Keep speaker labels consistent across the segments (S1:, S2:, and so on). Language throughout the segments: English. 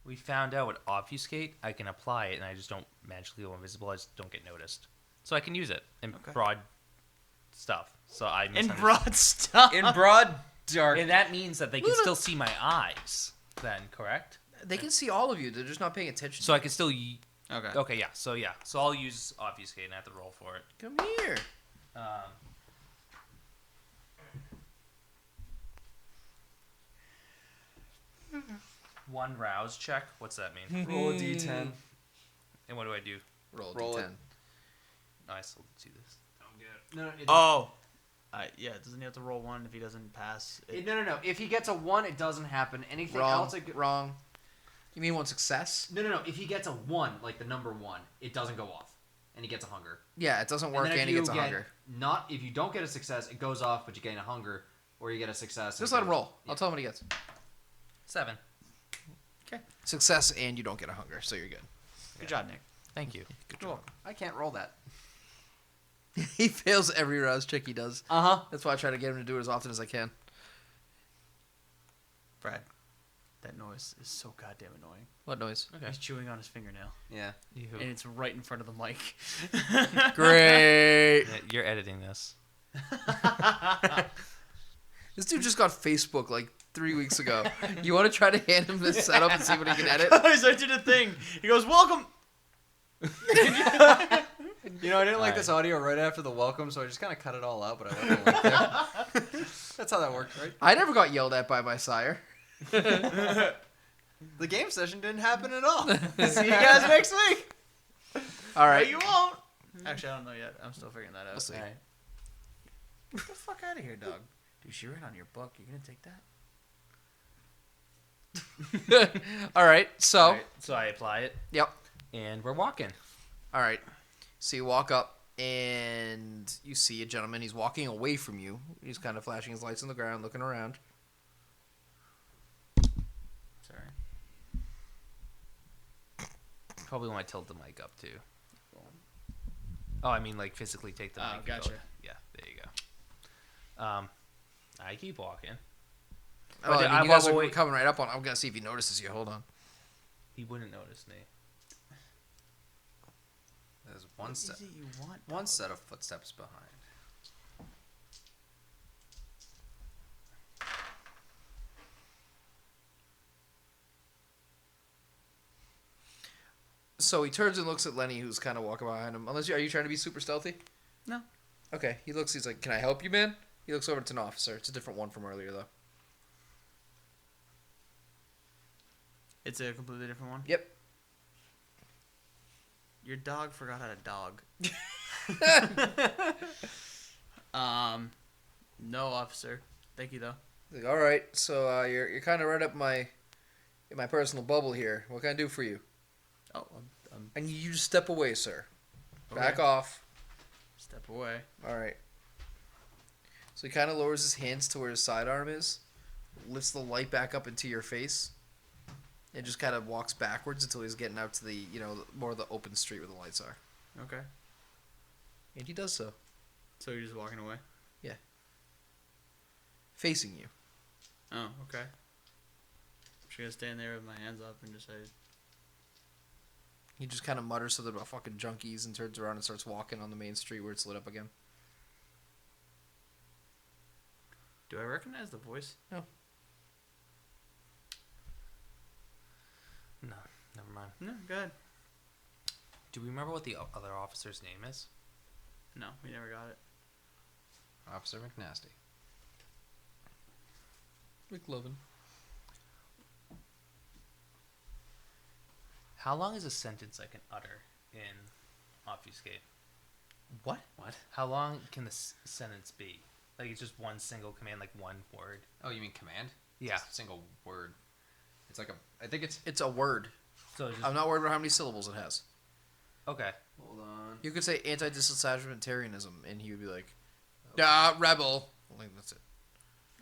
S1: We found out with obfuscate, I can apply it, and I just don't magically go invisible. I just don't get noticed. So I can use it in broad stuff. So I
S2: In broad stuff.
S3: In broad dark.
S1: and that means that they can still see my eyes. Then correct?
S4: They can see all of you. They're just not paying attention.
S1: So I can still.
S3: Okay.
S1: Okay, yeah. So I'll use obfuscate, and I have to roll for it.
S4: Come here.
S1: One rouse check. What's that mean?
S3: Roll a d10.
S1: And what do I do?
S4: Roll
S3: Roll
S4: D10.
S3: it.
S1: Oh, I still see this.
S2: No,
S3: Oh.
S2: yeah, doesn't he have to roll 1 if he doesn't pass?
S5: No. If he gets a 1, it doesn't happen. Anything
S4: Wrong.
S5: else...
S4: Wrong. You mean one success?
S5: No. If he gets a 1, like the number 1, it doesn't go off. And he gets a hunger.
S4: Yeah, it doesn't work, and he gets a hunger.
S5: If you don't get a success, it goes off, but you gain a hunger. Or you get a success.
S4: Just let him roll. I'll tell him what he gets.
S1: 7.
S4: Okay. Success, and you don't get a hunger, so you're good.
S2: Good job, Nick.
S1: Thank you.
S5: You're welcome. I can't roll that.
S4: He fails every rouse check he does.
S5: Uh-huh.
S4: That's why I try to get him to do it as often as I can.
S2: Brad, that noise is so goddamn annoying.
S4: What noise?
S1: Okay.
S2: He's chewing on his fingernail.
S5: Yeah.
S2: And it's right in front of the mic.
S4: Great.
S1: Yeah, you're editing this.
S4: This dude just got Facebook like 3 weeks ago. You want to try to hand him this setup and see what he can edit?
S2: Guys, I did a thing. He goes, welcome.
S3: You know, I didn't like this audio right after the welcome, so I just kind of cut it all out, but I left the link there. That's how that works, right?
S4: I never got yelled at by my sire.
S3: The game session didn't happen at all. See you guys next week.
S4: All right.
S2: No, you won't. Actually, I don't know yet. I'm still figuring that out.
S4: We'll see.
S2: All right. Get the fuck out of here, dog. Dude, you're in on your book. You gonna take that?
S4: All right. So,
S1: Alright, so I apply it,
S4: yep.
S1: and we're walking.
S4: All right. So you walk up and you see a gentleman. He's walking away from you. He's kind of flashing his lights on the ground, looking around.
S2: Sorry.
S1: Probably want to tilt the mic up too. Oh, I mean like physically take the mic. and
S2: gotcha.
S1: go- Yeah, there you go. I keep walking.
S4: Oh,
S1: But
S4: I mean, you guys are
S1: wait.
S4: coming right up on. I'm gonna see if he notices you. Hold on.
S1: He wouldn't notice me.
S3: There's
S2: What is it you want?
S3: one set of footsteps behind.
S4: So he turns and looks at Lenny, who's kind of walking behind him. Are you trying to be super stealthy?
S2: No.
S4: Okay. He looks. He's like, "Can I help you, man?" He looks over to an officer. It's a different one from earlier, though.
S2: It's a completely different one?
S4: Yep.
S2: Your dog forgot how to dog. No, officer. Thank you, though.
S4: He's like, all right. So you're kind of right up in my personal bubble here. What can I do for you?
S2: Oh,
S4: And you just step away, sir. Back
S2: Okay.
S4: off.
S2: Step away.
S4: All right. So he kind of lowers his hands to where his sidearm is, lifts the light back up into your face, and just kind of walks backwards until he's getting out to the, more of the open street where the lights are.
S2: Okay.
S4: And he does so,
S2: So you're just walking away?
S4: facing you.
S2: Oh, okay. I'm just gonna stand there with my hands up and just say,
S4: He just kind of mutters something about fucking junkies and turns around and starts walking on the main street where it's lit up again.
S2: do I recognize the voice?
S1: No, never mind.
S2: No, go ahead.
S1: Do we remember what the other officer's name is?
S2: No, we never got it.
S3: Officer McNasty.
S4: McLovin.
S1: How long is a sentence I can utter in obfuscate?
S4: What?
S1: What? How long can the sentence be? Like it's just one single command, like one word.
S3: Oh, you mean command?
S1: Yeah.
S3: It's a single word. It's like I think it's...
S4: It's a word.
S1: So just
S4: I'm not worried about how many syllables it has.
S1: okay.
S3: Hold on.
S4: You could say anti-disestablishmentarianism, and he would be like, rebel. Like, that's it.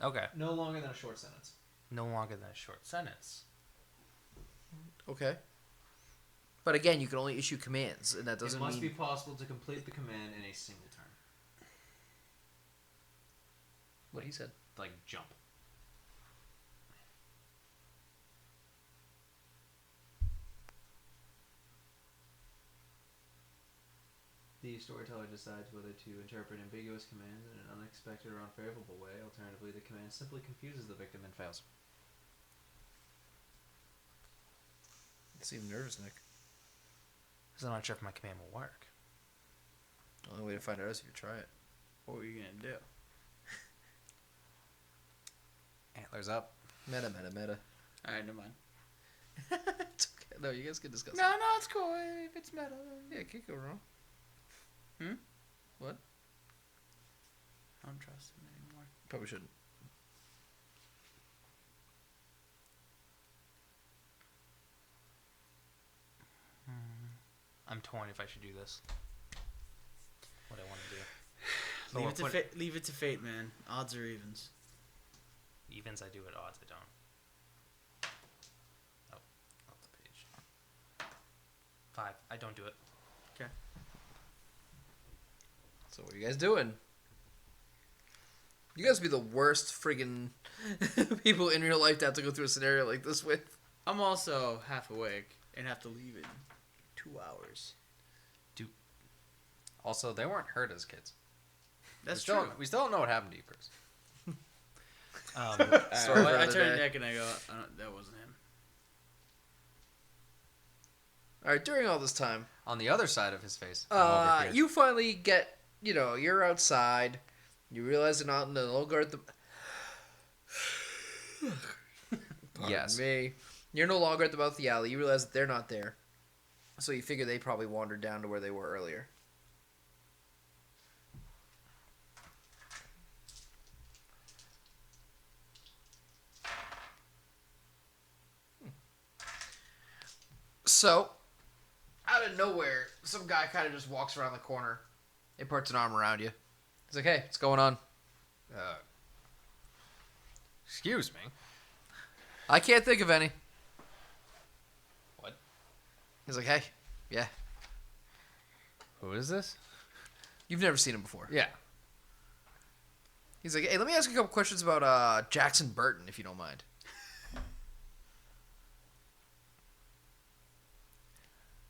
S1: Okay.
S5: No longer than a short sentence.
S1: No longer than a short sentence.
S4: Okay. But again, you can only issue commands, and that doesn't
S5: It must
S4: mean...
S5: be possible to complete the command in a single turn.
S4: What he said.
S5: Like jump. the storyteller decides whether to interpret ambiguous commands in an unexpected or unfavorable way. Alternatively, the command simply confuses the victim and fails.
S4: You seem nervous, Nick.
S1: Because I'm not sure if my command will work.
S4: The only way to find out is if you try it.
S2: What were you gonna do?
S3: Antlers up.
S4: Meta.
S2: All right, never mind.
S4: It's okay. No, you guys can discuss it.
S2: No, it's cool if it's metal.
S4: Yeah, it can't go wrong. What?
S2: I don't trust him anymore.
S4: Probably shouldn't.
S1: I'm torn if I should do this. What I want to do.
S2: Leave
S1: Oh,
S2: it to
S1: what-
S2: fate. Leave it to fate, man. Odds or evens.
S1: Evens I do it, odds I don't. Oh, off the page. 5. I don't do it.
S2: Okay.
S4: So what are you guys doing? You guys would be the worst friggin' people in real life to have to go through a scenario like this with.
S2: I'm also half awake and have to leave in 2 hours.
S3: Also, they weren't hurt as kids.
S2: That's
S3: we still,
S2: true.
S3: We still don't know what happened to you, Chris.
S4: Story for
S2: I
S4: another
S2: turn to
S4: day.
S2: Nick and I go, that wasn't him.
S4: Alright, during all this time,
S3: On the other side of his face. I'm over here.
S4: you finally get, you're outside. You realize they're not no longer at the...
S3: Yes.
S4: Me. You're no longer at the mouth of the alley. You realize that they're not there. So you figure they probably wandered down to where they were earlier. So, out of nowhere, some guy kind of just walks around the corner and puts an arm around you. He's like, hey, what's going on?
S3: Excuse me.
S4: I can't think of any.
S3: What?
S4: He's like, hey, yeah.
S3: Who is this?
S4: You've never seen him before.
S3: Yeah.
S4: He's like, hey, let me ask you a couple questions about Jackson Burton, if you don't mind.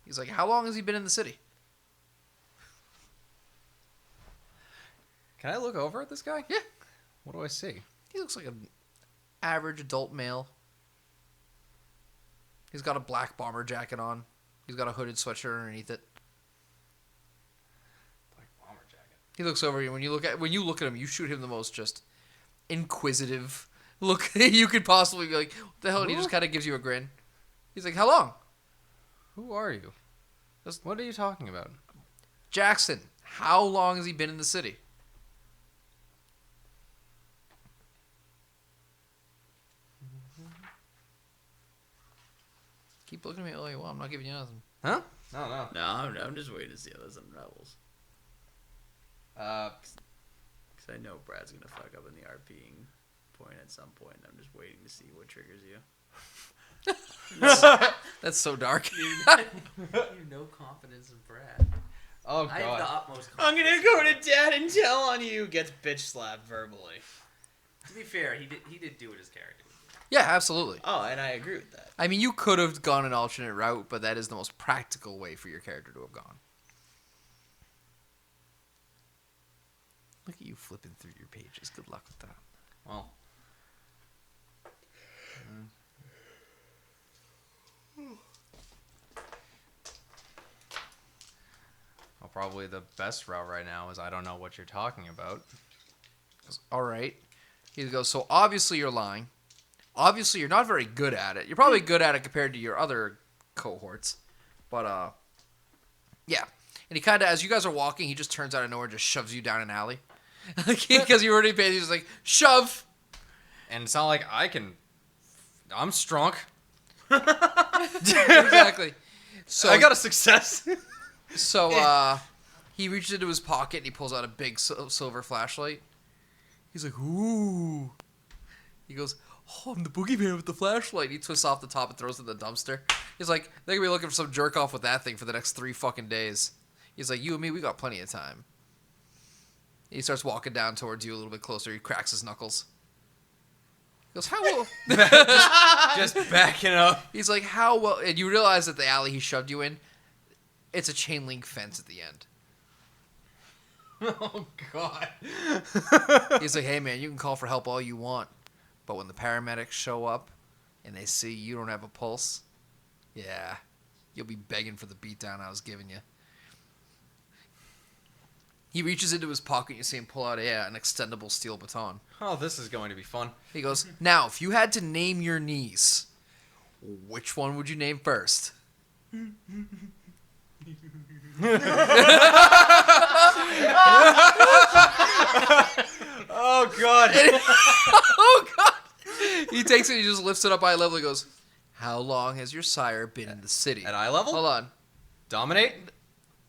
S4: He's like, how long has he been in the city?
S3: Can I look over at this guy?
S4: Yeah.
S3: What do I see?
S4: He looks like an average adult male. He's got a black bomber jacket on. He's got a hooded sweatshirt underneath it.
S3: Black bomber jacket.
S4: He looks over you. When you look at him, you shoot him the most just inquisitive look you could possibly be like, what the hell? And he just kind of gives you a grin. He's like, how long?
S3: Who are you? What are you talking about?
S4: Jackson, how long has he been in the city? Keep looking at me all you want. I'm not giving you nothing.
S3: Huh? No.
S2: No, I'm just waiting to see how this unravels. Because I know Brad's going to fuck up in the RPing point at some point. I'm just waiting to see what triggers you.
S4: That's so dark.
S5: You have no confidence in Brad.
S3: Oh,
S5: I have the
S3: God.
S5: utmost
S2: I'm
S5: confidence.
S2: going to go to Dad and tell on you. Gets bitch slapped verbally.
S1: To be fair, he did do what his character would do.
S4: Yeah, absolutely.
S2: Oh, and I agree with that.
S4: I mean, you could have gone an alternate route, but that is the most practical way for your character to have gone. Look at you flipping through your pages. Good luck with that.
S3: Well. Well, probably the best route right now is I don't know what you're talking about.
S4: All right. He goes, so obviously you're lying. Obviously you're not very good at it. You're probably good at it compared to your other cohorts. But, yeah. And he kind of, as you guys are walking, he just turns out of nowhere and just shoves you down an alley. Because you already paid. He's just like, shove.
S3: And it's not like I'm strong.
S4: Exactly. So
S3: I got a success.
S4: So, he reaches into his pocket and he pulls out a big silver flashlight. He's like, ooh. He goes, oh, I'm the boogeyman with the flashlight. He twists off the top and throws it in the dumpster. He's like, they're going to be looking for some jerk off with that thing for the next 3 fucking days. He's like, you and me, we got plenty of time. He starts walking down towards you a little bit closer. He cracks his knuckles. He goes, how well?
S3: Just backing up.
S4: He's like, how well? And you realize that the alley he shoved you in, it's a chain link fence at the end.
S3: Oh God.
S4: He's like, hey man, you can call for help all you want, but when the paramedics show up and they see you don't have a pulse, yeah, you'll be begging for the beatdown I was giving you. He reaches into his pocket and you see him pull out an extendable steel baton.
S3: Oh, this is going to be fun.
S4: He goes, now, if you had to name your niece, which one would you name first?
S3: Oh God.
S4: Oh, God. He takes it, he just lifts it up eye level and goes, how long has your sire been in the city?
S3: At eye level?
S4: Hold on.
S3: Dominate?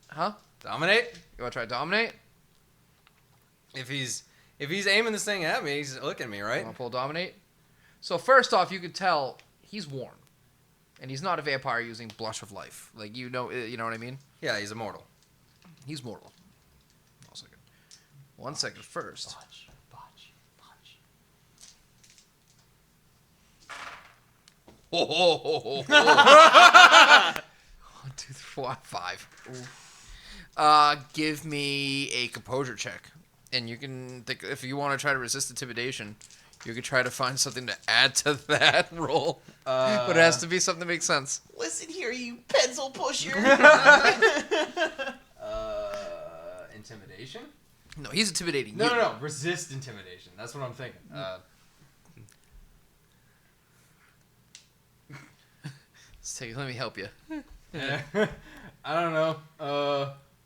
S4: Huh?
S3: Dominate?
S4: You want to try dominate?
S3: If he's aiming this thing at me, he's looking at me, right?
S4: You want to pull dominate? So first off, you could tell he's worn. And he's not a vampire using blush of life. Like, you know what I mean?
S3: Yeah, he's immortal.
S4: He's mortal. 1 second first.
S1: Botch.
S4: Ho, ho, ho, ho, ho. 1, 2, 3, 4, 5. Give me a composure check. And you can think, if you want to try to resist intimidation, you could try to find something to add to that roll. But it has to be something that makes sense.
S2: Listen here, you pencil pusher.
S3: Intimidation?
S4: No, he's intimidating you.
S3: No. Resist intimidation. That's what I'm thinking.
S4: Let me help you.
S3: Yeah. I don't know.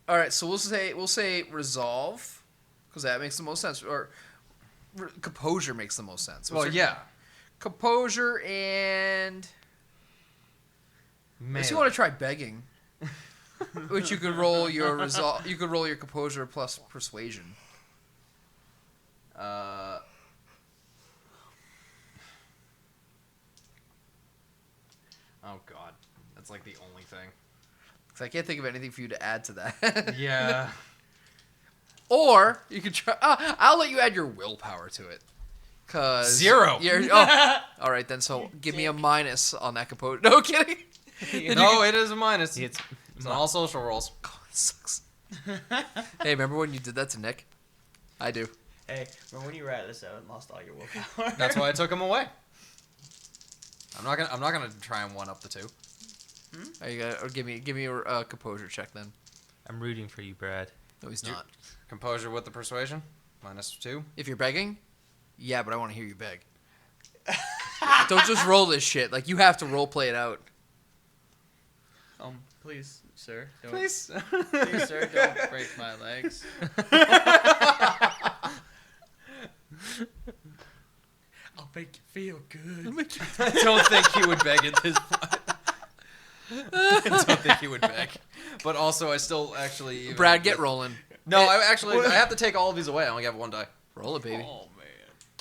S4: All right, so we'll say resolve, because that makes the most sense. Or composure makes the most sense.
S3: Well, yeah.
S4: Composure and unless you want to try begging, which you could roll your resolve. You could roll your composure plus persuasion.
S3: Oh God, that's like the only thing.
S4: 'Cause I can't think of anything for you to add to that.
S3: Yeah.
S4: Or you could try. I'll let you add your willpower to it. 'Cause
S3: 0.
S4: All right then. So give me a minus on that composure. No kidding.
S3: No, it is a minus.
S1: It's
S3: It's on all social rolls.
S4: Oh, it sucks. Hey, remember when you did that to Nick? I do.
S2: Hey, remember when you ratted this out and lost all your willpower?
S3: That's why I took him away. I'm not gonna try and one up the 2.
S4: Are you gonna, or give me a composure check then.
S1: I'm rooting for you, Brad.
S4: No, he's
S3: You-
S4: not.
S3: Composure with the persuasion. -2.
S4: If you're begging, yeah, but I want to hear you beg. Don't just roll this shit. Like, you have to role play it out.
S2: Please, sir. Don't,
S3: Please.
S2: please, sir, don't break my legs. I'll make you feel good.
S3: I don't think he would beg at this point. I don't think he would beg. But also, I still actually... even
S4: Brad, get
S3: with-
S4: rolling.
S3: No, I have to take all of these away. I only have 1 die.
S4: Roll it, baby.
S2: Oh man.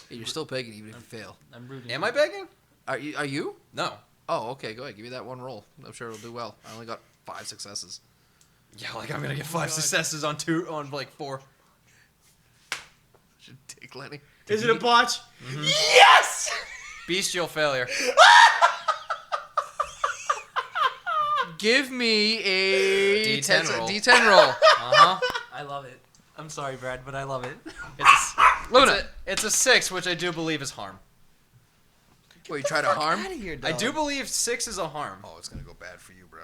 S4: Hey, you're still begging even if you fail.
S1: I'm rooting.
S3: Am I begging?
S4: Are you?
S3: No.
S4: Oh, okay. Go ahead. Give me that 1 roll. I'm sure it'll do well. I only got 5 successes.
S3: Yeah, like I'm gonna get 5 successes on 4.
S4: Should take Lenny.
S2: Is it a botch?
S3: Mm-hmm.
S2: Yes!
S3: Bestial failure.
S4: Give me a
S3: D10 roll.
S4: D10 roll.
S3: Uh-huh.
S1: I love it. I'm sorry, Brad, but I love it.
S4: Luna.
S3: It's a 6, which I do believe is harm.
S4: Wait, you try to harm?
S2: Out of here,
S3: I
S2: dog.
S3: do believe 6 is a harm.
S4: Oh, it's gonna go bad for you, bro.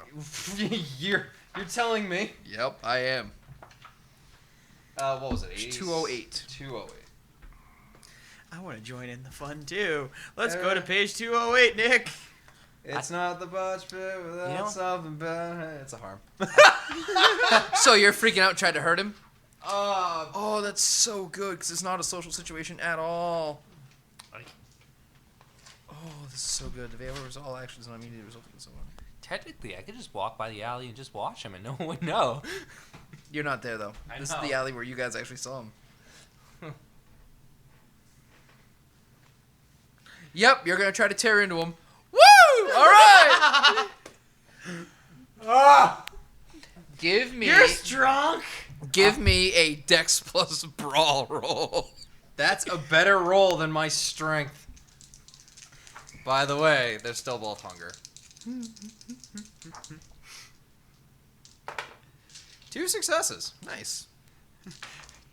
S3: You're telling me.
S4: Yep, I am.
S3: What was it?
S4: 208.
S3: 208.
S2: I want to join in the fun too. Let's go to page 208, Nick.
S3: It's not the botch bit without
S1: You know-
S3: something bad. It's a harm.
S4: So you're freaking out, tried to hurt him?
S3: Uh,
S4: Oh, that's so good because it's not a social situation at all. Oh, this is so good. The Veil resolve actions not immediately resulting in someone.
S1: Technically, I could just walk by the alley and just watch him, and no one would know.
S4: You're not there though.
S1: I
S4: This
S1: know.
S4: is the alley where you guys actually saw him. Yep, you're gonna try to tear into him. Woo! All right. Give me.
S2: You're strong.
S4: Give me a Dex plus Brawl roll.
S3: that's a better roll than my strength. By the way, there's still both hunger. 2 successes.
S4: Nice.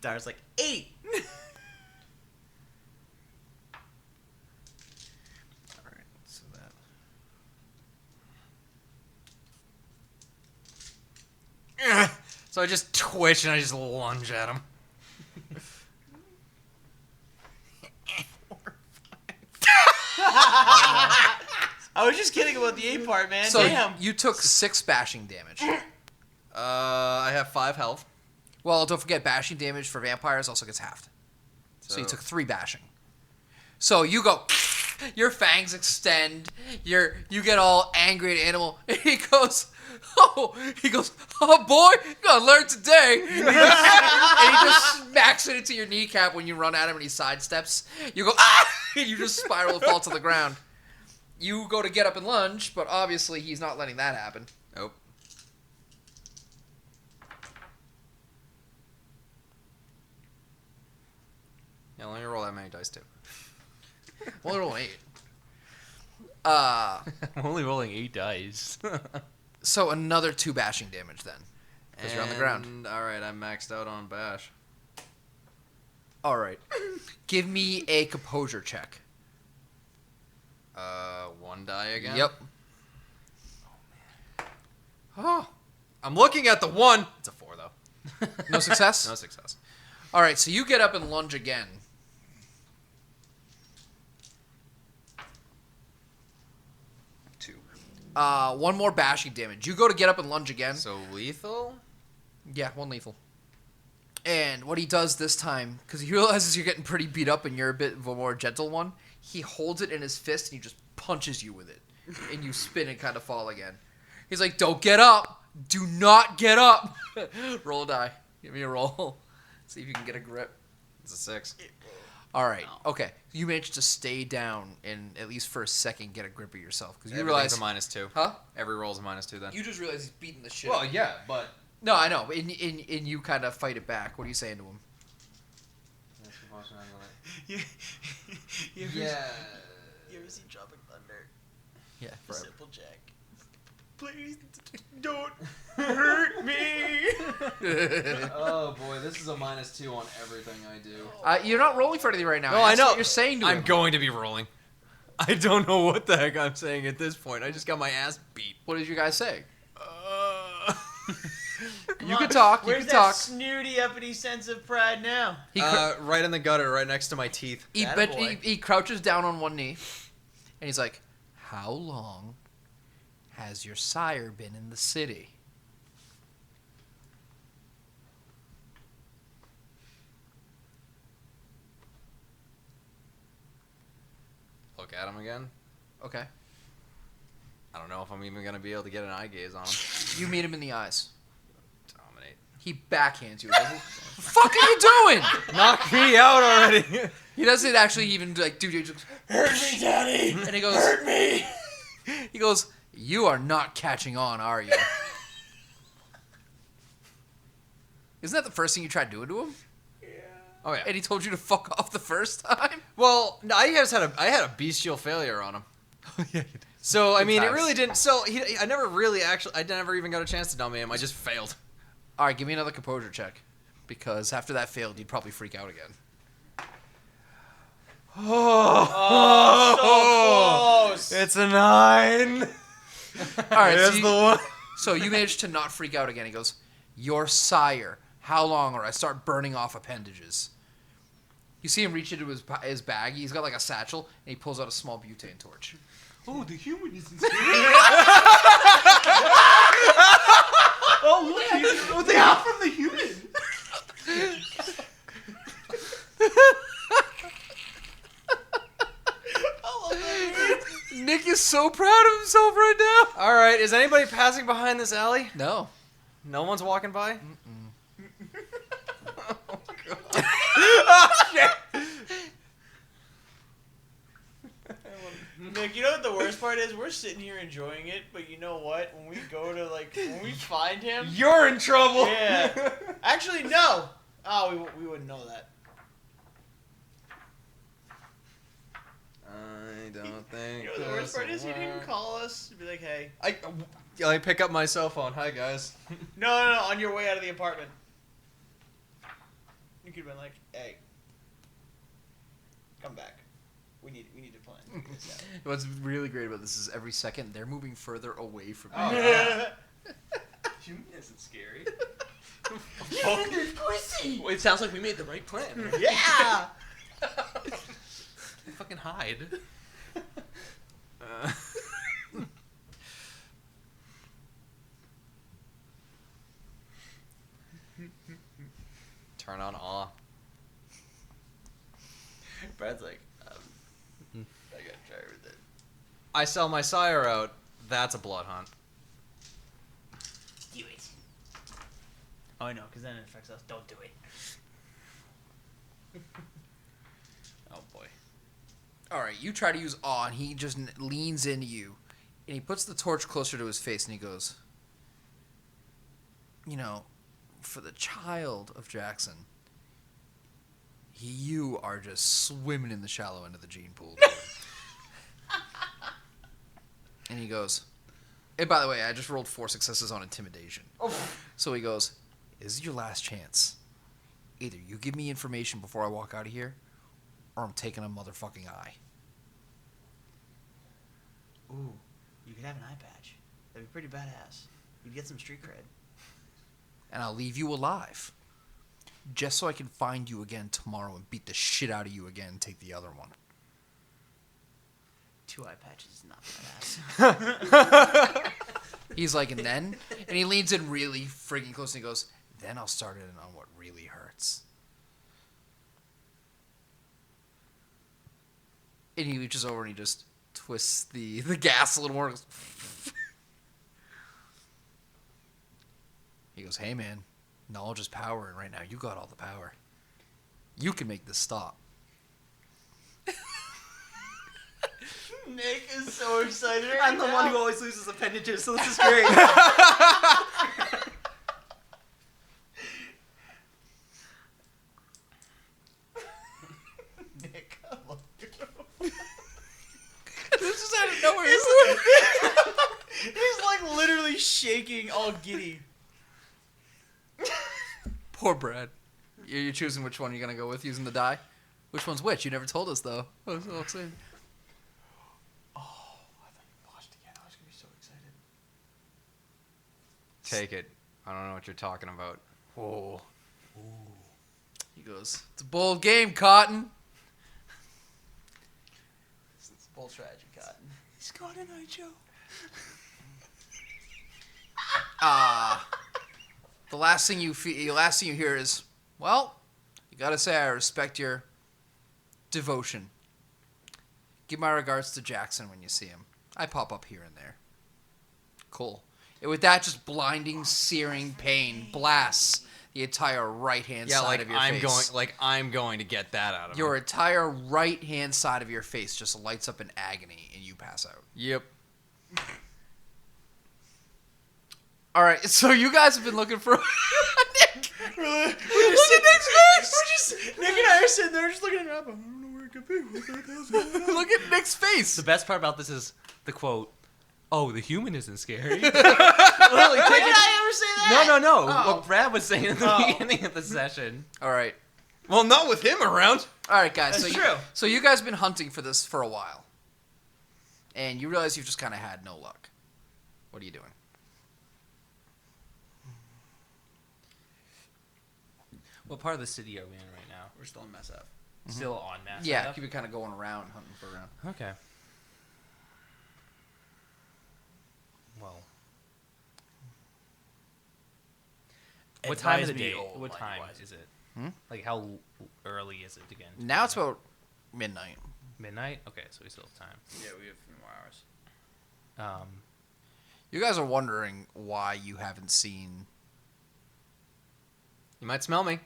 S2: Dar's like 8.
S3: Alright, so that. So I just twitch and I just lunge at him.
S2: I was just kidding about the 8 part, man.
S4: So
S2: Damn.
S4: you took 6 bashing damage.
S3: I have 5 health.
S4: Well, don't forget, bashing damage for vampires also gets halved. So you took 3 bashing. So you go, your fangs extend, you get all angry at Animal. He goes, oh boy, you gotta learn today. And he just smacks it into your kneecap when you run at him and he sidesteps. You go, ah! And you just spiral and fall to the ground. You go to get up and lunge, but obviously he's not letting that happen.
S3: Nope. Yeah, let me roll that many dice too.
S4: Well, roll 8.
S1: I'm only rolling 8 dice.
S4: So another 2 bashing damage then. Because you're on the ground.
S3: Alright, I'm maxed out on bash.
S4: Alright. Give me a composure check.
S3: 1 die again?
S4: Yep.
S3: Oh. I'm looking at the 1. It's a 4 though.
S4: No success?
S3: No success.
S4: Alright, so you get up and lunge again. 2. 1 more bashing damage. You go to get up and lunge again.
S3: So lethal?
S4: Yeah, 1 lethal. And what he does this time, because he realizes you're getting pretty beat up and you're a bit of a more gentle one, he holds it in his fist and he just punches you with it. And you spin and kind of fall again. He's like, don't get up. Do not get up. Roll a die. Give me a roll. See if you can get a grip.
S3: It's a 6.
S4: All right. Okay. You managed to stay down and at least for a second get a grip of yourself. Because you
S3: Everything's
S4: realize...
S3: a -2.
S4: Huh?
S3: Every roll's a -2 then.
S4: You just realize he's beating the shit.
S3: Well, yeah, but...
S4: No, I know. And you kind of fight it back. What are you saying to him?
S2: You
S3: Yeah.
S2: You ever seen Tropic Thunder?
S4: Yeah, forever.
S2: Simple Jack. Please don't hurt me.
S5: Oh boy, this is a -2 on everything I do.
S4: You're not rolling for anything right now.
S3: No, I
S4: Ask
S3: know.
S4: What you're saying to him.
S3: I'm going to be rolling. I don't know what the heck I'm saying at this point. I just got my ass beat.
S4: What did you guys say?
S2: Come
S4: You
S2: on.
S4: can talk. You
S2: Where's
S4: can
S2: that
S4: talk.
S2: snooty, uppity sense of pride now?
S4: He,
S3: Right in the gutter, right next to my teeth.
S4: he crouches down on one knee, and he's like, "How long has your sire been in the city?"
S3: Look at him again.
S4: Okay.
S3: I don't know if I'm even going to be able to get an eye gaze on him.
S4: You meet him in the eyes.
S3: Dominate.
S4: He backhands you. What the fuck are you doing?
S3: Knock me out already.
S4: He doesn't actually even like do. He just
S2: Hurt me, Daddy.
S4: and he goes.
S2: Hurt me.
S4: He goes. You are not catching on, are you? Isn't that the first thing you tried doing to him?
S3: Oh yeah.
S4: And he told you to fuck off the first time?
S3: Well, no, I had a bestial failure on him. So I mean, it
S4: times.
S3: really didn't. So I never even got a chance to dominate him. I just failed.
S4: All right, give me another composure check. Because after that failed, you'd probably freak out again.
S2: Oh, so close.
S3: It's a 9.
S4: All right,
S3: There's the one.
S4: so you managed to not freak out again. He goes, "Your sire, how long or I start burning off appendages?" You see him reach into his bag. He's got like a satchel, and he pulls out a small butane torch.
S2: Oh, the human is in Oh, look. Oh, they are from the human.
S4: Nick is so proud of himself right now.
S3: All right, is anybody passing behind this alley?
S4: No.
S3: No one's walking by.
S2: Nick, you know what the worst part is? We're sitting here enjoying it, but you know what? When we go to, when we find him...
S3: You're in trouble.
S2: Yeah. Actually, no. Oh, we wouldn't know that.
S3: I don't think.
S2: You know what the worst part is? He didn't call us to be like, hey.
S3: I pick up my cell phone. Hi guys.
S2: No, on your way out of the apartment. You could have been like, "Hey, come back. We need to plan this out."
S4: What's really great about this is every second they're moving further away from you.
S3: Oh, yeah.
S5: Human isn't scary.
S2: Pussy.
S6: Well, it sounds like we made the right plan. Right?
S2: Yeah.
S1: Fucking hide.
S3: Turn on awe.
S2: Brad's like, I gotta try everything.
S3: I sell my sire out. That's a blood hunt.
S2: Do it. Oh, I know, because then it affects us. Don't do it. Oh boy.
S4: All right, you try to use awe, and he just leans into you, and he puts the torch closer to his face, and he goes, "You know, for the child of Jackson, you are just swimming in the shallow end of the gene pool." And he goes, "Hey, by the way, I just rolled 4 successes on intimidation." So he goes, "This is your last chance. Either you give me information before I walk out of here, or I'm taking a motherfucking eye."
S2: Ooh, you could have an eye patch. That'd be pretty badass. You'd get some street cred.
S4: And I'll leave you alive. Just so I can find you again tomorrow and beat the shit out of you again and take the other one.
S2: 2 eye patches is not badass.
S4: He's like, and then? And he leans in really friggin' close and he goes, "Then I'll start in on what really hurts." And he reaches over and he just twists the gas a little more. He goes, "Hey man, knowledge is power, and right now you got all the power. You can make this stop."
S2: Nick is so excited.
S6: I'm the one who always loses appendages, so this is great.
S2: Nick, I love you.
S4: This is out of nowhere.
S2: He's like literally shaking, all giddy.
S4: Poor Brad. You're choosing which one you're going to go with using the die? Which one's which? You never told us, though. I was all excited.
S2: Oh, I thought you lost again. I was gonna be so excited.
S3: Take it. I don't know what you're talking about.
S4: Whoa. He goes, "It's a bold game, Cotton."
S2: It's a bold strategy, Cotton.
S6: He's got an eye, Joe.
S4: The last thing you hear is, "Well, you gotta say I respect your devotion. Give my regards to Jackson when you see him. I pop up here and there." Cool. And with that, just blinding, searing pain blasts the entire right-hand
S3: Yeah,
S4: side
S3: like
S4: of your
S3: I'm
S4: face.
S3: I'm going to get that out of
S4: Your
S3: him.
S4: entire right-hand side of your face just lights up in agony, and you pass out.
S3: Yep.
S4: All right, so you guys have been looking for Nick.
S2: Look
S4: at Nick's face.
S2: Nick and I are sitting there just looking around. I don't know where it could be. What the hell's going on?
S4: Look at Nick's face.
S1: The best part about this is the quote, "Oh, the human isn't scary."
S2: Literally, did I ever say that?
S1: No.
S2: Oh.
S1: What Brad was saying at the
S2: Oh.
S1: beginning of the session.
S4: All right,
S3: Well, not with him around.
S4: guys.
S2: That's true.
S4: So you guys have been hunting for this for a while, and you realize you've just kind of had no luck. What are you doing?
S1: What part of the city are we in right now?
S2: We're still in mess up.
S1: Still on mass.
S4: Yeah,
S1: setup?
S4: keep it kind of going around, hunting for around.
S1: Okay. Well. What time of the
S2: Advise me,
S1: day?
S2: old
S1: What time
S2: money-wise.
S1: is it?
S4: Hmm?
S1: Like how early is it again?
S4: Now it's about midnight.
S1: midnight. Okay, so we still have time.
S2: Yeah, we have a few more hours.
S4: You guys are wondering why you haven't seen.
S3: You might smell me.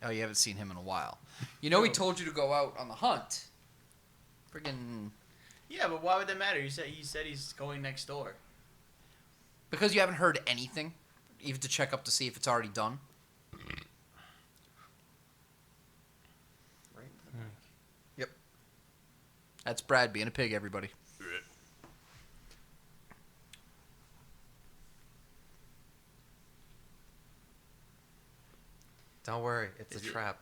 S4: Oh, you haven't seen him in a while. You know, he told you to go out on the hunt. Friggin'.
S2: Yeah, but why would that matter? He said he's going next door.
S4: Because you haven't heard anything, even to check up to see if it's already done.
S5: Right in the mic.
S4: Yep. That's Brad being a pig, everybody.
S3: Don't worry, it's
S2: Is
S3: a
S2: it-
S3: trap.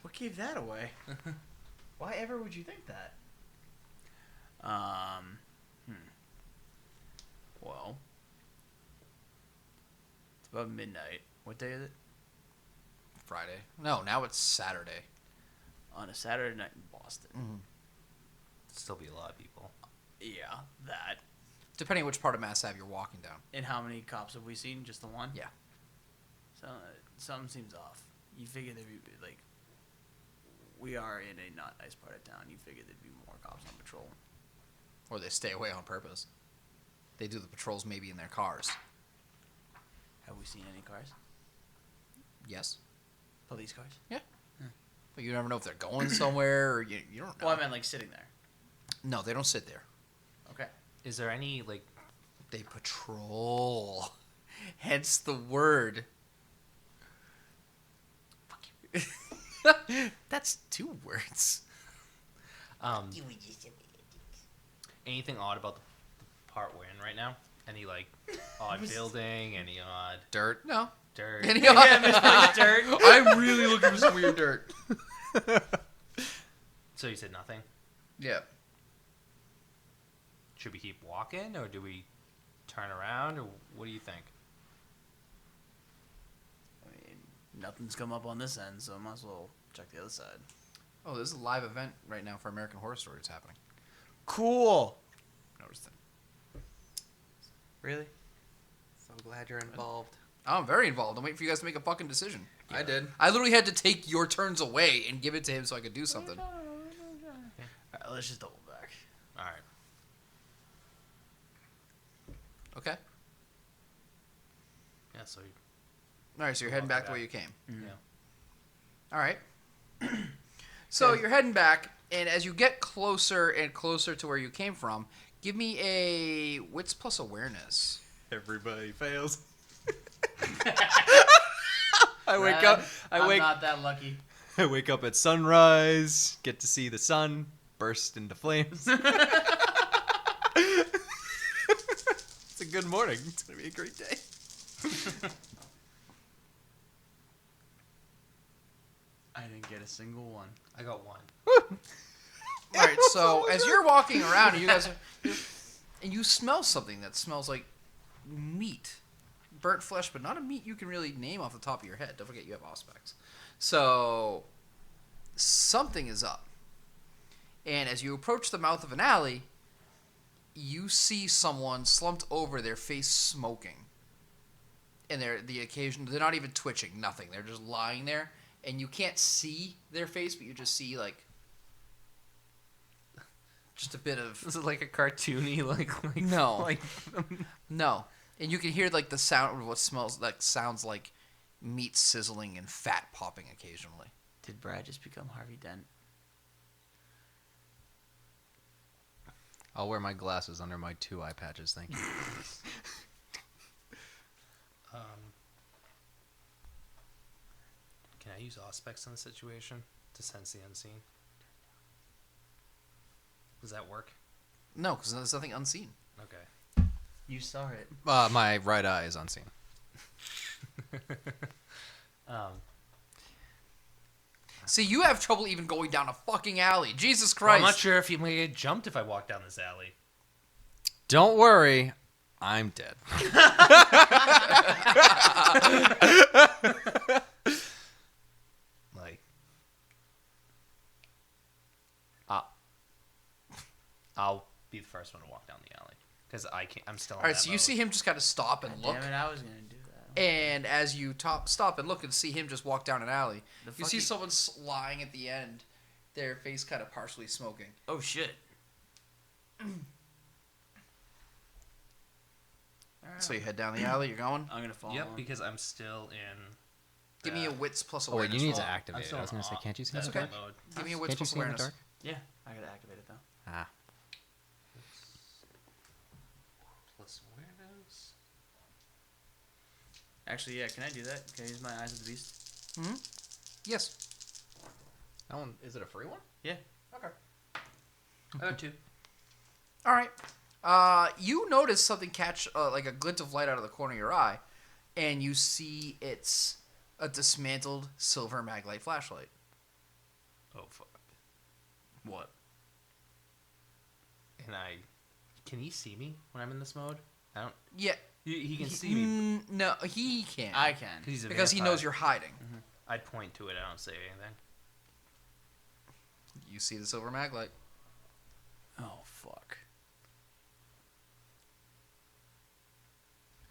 S2: What gave that away?
S6: Why ever would you think that?
S2: Well, it's about midnight. What day is it?
S4: Friday. No, now it's Saturday.
S2: On a Saturday night in Boston.
S1: Still be a lot of people.
S2: Yeah, that.
S4: Depending on which part of Mass Ave you're walking down.
S2: And how many cops have we seen? Just the one?
S4: Yeah.
S2: So, something seems off. You figure there'd be, like, we are in a not nice part of town. You figure there'd be more cops on patrol.
S4: Or they stay away on purpose. They do the patrols maybe in their cars.
S2: Have we seen any cars?
S4: Yes.
S2: Police cars?
S4: But you never know if they're going somewhere or you don't know.
S2: Well, I meant, like, sitting there.
S4: No, they don't sit there.
S2: Okay.
S1: Is there any like?
S4: They patrol. Hence the word. Fuck you. That's 2 words.
S1: Anything odd about the part we're in right now? Any like odd building? Any odd
S4: Dirt? No.
S1: dirt?
S4: Any
S2: dirt.
S4: I'm really looking for some weird dirt.
S1: So you said nothing.
S4: Yeah.
S1: Should we keep walking, or do we turn around, or what do you think?
S2: I mean, nothing's come up on this end, so I might as well check the other side.
S4: Oh, there's a live event right now for American Horror Story. It's happening.
S2: Cool.
S4: Noticed it.
S3: Really? So glad you're involved.
S4: Oh, I'm very involved. I'm waiting for you guys to make a fucking decision.
S3: I did.
S4: I literally had to take your turns away and give it to him so I could do something.
S2: Alright, let's just double back.
S1: All right.
S4: Okay.
S1: Yeah. So
S4: All right, so you're heading back the
S1: back.
S4: way you came.
S1: yeah.
S4: All right. So you're heading back, and as you get closer and closer to where you came from, give me a wits plus awareness.
S3: Everybody fails.
S2: Brad, I'm not that lucky.
S3: I wake up at sunrise, get to see the sun burst into flames. It's a good morning. It's gonna be a great day.
S2: I didn't get a single one.
S1: I got one.
S4: All right, so as you're walking around, and you guys, and you smell something that smells like meat, burnt flesh, but not a meat you can really name off the top of your head. Don't forget you have auspex. So something is up, and as you approach the mouth of an alley, you see someone slumped over, their face smoking, and they're not even twitching, nothing. They're just lying there, and you can't see their face, but you just see like. Just a bit of
S1: Is it like a cartoony like
S4: no,
S1: like
S4: no, and you can hear like the sound of what sounds like meat sizzling and fat popping occasionally.
S2: Did Brad just become Harvey Dent?
S3: I'll wear my glasses under my 2 eye patches, thank you.
S1: Can I use auspex in the situation to sense the unseen? Does that work?
S4: No, because there's nothing unseen.
S1: Okay.
S2: You saw it.
S3: My right eye is unseen.
S4: See, you have trouble even going down a fucking alley. Jesus
S1: Well, I'm
S4: Christ!
S1: not sure if you may get jumped if I walk down this alley.
S3: Don't worry, I'm dead.
S1: Like, I'll be the first one to walk down the alley because I can't. I'm still.
S4: All right, so you see him just kind of stop and look,
S2: Damn it, I was gonna do that.
S4: and as you stop and look and see him just walk down an alley,
S2: The
S4: you see
S2: fucking-
S4: someone lying at the end, their face kind of partially smoking.
S2: Oh shit.
S4: So you head down the alley. You're going.
S2: I'm gonna follow.
S1: Yep,
S2: him.
S1: because I'm still in.
S4: Give me a wits plus
S3: Oh, wait,
S4: awareness.
S3: you need to
S4: roll.
S3: activate
S1: I'm
S3: it.
S1: still
S3: I was going to say,
S1: in
S3: can't you see
S1: that
S3: in the dark?
S1: mode.
S4: Give me a wits
S3: Can't you
S4: plus
S3: see in the
S4: awareness.
S3: dark?
S2: Yeah, I gotta activate it though.
S3: Ah.
S1: Plus awareness.
S2: Actually, yeah. Can I do that? Can I use my eyes of the beast?
S4: Yes.
S3: That one, is it a free one?
S2: Yeah.
S4: Okay.
S1: I got 2.
S4: All right. You notice something catch like a glint of light out of the corner of your eye, and you see it's a dismantled silver maglite flashlight.
S1: Oh fuck!
S2: What?
S1: And can he see me when I'm in this mode? I don't.
S4: Yeah,
S1: He can see me
S4: No, he can't.
S2: I can.
S1: he's a
S4: because he
S1: vampire.
S4: knows you're hiding.
S1: I'd point to it. I don't say anything.
S4: You see the silver maglite.
S2: Oh fuck.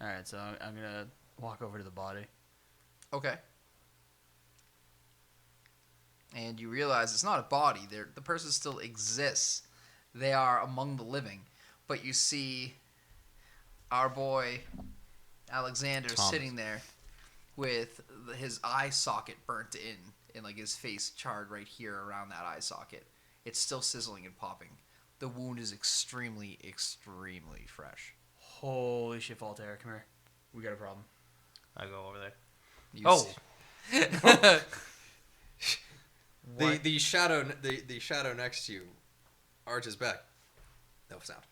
S2: All right, so I'm gonna walk over to the body.
S4: Okay. And you realize it's not a body. The person still exists. They are among the living. But you see our boy Alexander
S1: Thomas.
S4: sitting there with his eye socket burnt in, and like his face charred right here around that eye socket. It's still sizzling and popping. The wound is extremely, extremely fresh.
S2: Holy shit, Voltaire, come here. We got a problem.
S1: I go over there.
S4: You
S1: Oh.
S4: see-
S3: The shadow next to you arches back. No sound.